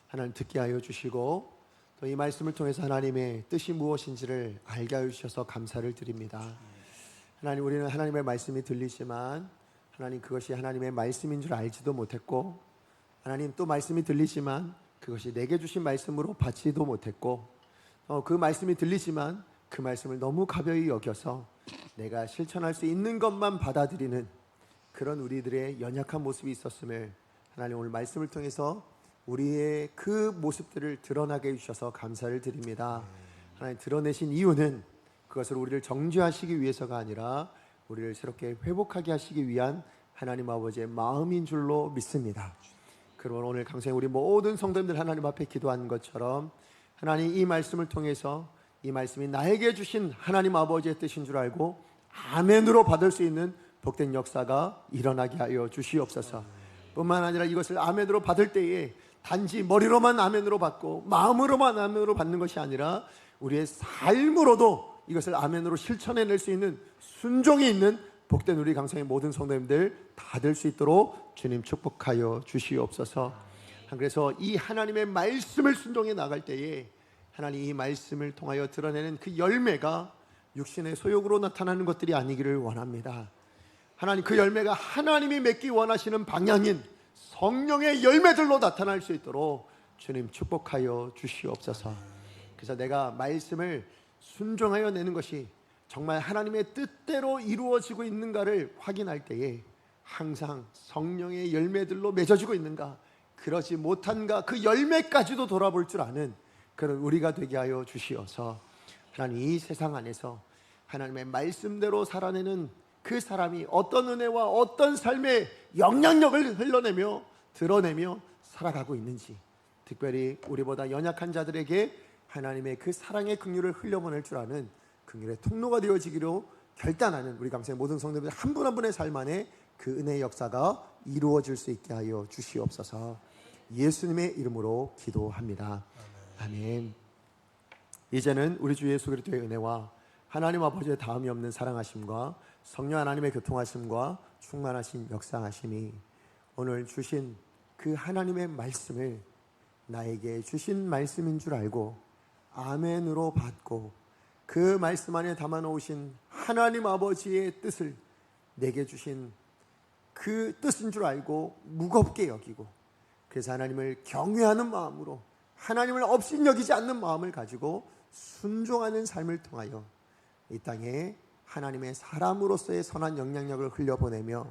[SPEAKER 1] 하나님 듣게 하여 주시고 또 이 말씀을 통해서 하나님의 뜻이 무엇인지를 알게 하여 주셔서 감사를 드립니다. 하나님 우리는 하나님의 말씀이 들리지만 하나님 그것이 하나님의 말씀인 줄 알지도 못했고 하나님 또 말씀이 들리지만 그것이 내게 주신 말씀으로 받지도 못했고 그 말씀이 들리지만 그 말씀을 너무 가벼이 여겨서 내가 실천할 수 있는 것만 받아들이는 그런 우리들의 연약한 모습이 있었음을 하나님 오늘 말씀을 통해서 우리의 그 모습들을 드러나게 해주셔서 감사를 드립니다. 하나님 드러내신 이유는 그것을 우리를 정죄하시기 위해서가 아니라 우리를 새롭게 회복하게 하시기 위한 하나님 아버지의 마음인 줄로 믿습니다. 그러면 오늘 강성에 우리 모든 성도님들 하나님 앞에 기도한 것처럼 하나님 이 말씀을 통해서 이 말씀이 나에게 주신 하나님 아버지의 뜻인 줄 알고 아멘으로 받을 수 있는 복된 역사가 일어나게 하여 주시옵소서. 뿐만 아니라 이것을 아멘으로 받을 때에 단지 머리로만 아멘으로 받고 마음으로만 아멘으로 받는 것이 아니라 우리의 삶으로도 이것을 아멘으로 실천해낼 수 있는 순종이 있는 복된 우리 강성의 모든 성도님들 다 될 수 있도록 주님 축복하여 주시옵소서. 그래서 이 하나님의 말씀을 순종해 나갈 때에 하나님 이 말씀을 통하여 드러내는 그 열매가 육신의 소욕으로 나타나는 것들이 아니기를 원합니다. 하나님 그 열매가 하나님이 맺기 원하시는 방향인 성령의 열매들로 나타날 수 있도록 주님 축복하여 주시옵소서. 그래서 내가 말씀을 순종하여 내는 것이 정말 하나님의 뜻대로 이루어지고 있는가를 확인할 때에 항상 성령의 열매들로 맺어지고 있는가, 그러지 못한가, 그 열매까지도 돌아볼 줄 아는 그런 우리가 되게 하여 주시어서 하나님 이 세상 안에서 하나님의 말씀대로 살아내는 그 사람이 어떤 은혜와 어떤 삶의 영향력을 흘러내며 드러내며 살아가고 있는지, 특별히 우리보다 연약한 자들에게 하나님의 그 사랑의 긍휼을 흘려보낼 줄 아는 긍휼의 통로가 되어지기로 결단하는 우리 강성의 모든 성도들 한 분 한 분의 삶 안에 그 은혜의 역사가 이루어질 수 있게 하여 주시옵소서. 예수님의 이름으로 기도합니다. 아멘. 이제는 우리 주 예수 그리스도의 은혜와 하나님 아버지의 다음이 없는 사랑하심과 성령 하나님의 교통하심과 충만하신 역사하심이 오늘 주신 그 하나님의 말씀을 나에게 주신 말씀인 줄 알고 아멘으로 받고 그 말씀 안에 담아놓으신 하나님 아버지의 뜻을 내게 주신 그 뜻인 줄 알고 무겁게 여기고 그래서 하나님을 경외하는 마음으로 하나님을 업신여기지 않는 마음을 가지고 순종하는 삶을 통하여 이 땅에 하나님의 사람으로서의 선한 영향력을 흘려보내며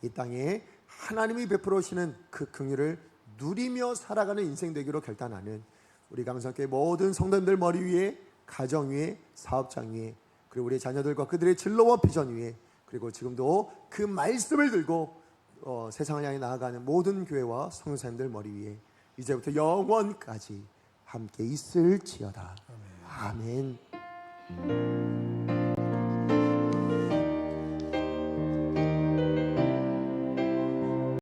[SPEAKER 1] 이 땅에 하나님이 베풀어 주시는 그 긍휼을 누리며 살아가는 인생 되기로 결단하는 우리 강성교회 모든 성도님들 머리 위에, 가정 위에, 사업장 위에, 그리고 우리 자녀들과 그들의 진로와 비전 위에, 그리고 지금도 그 말씀을 들고 세상을 향해 나아가는 모든 교회와 성도님들 머리 위에 이제부터 영원까지 함께 있을지어다. 아멘.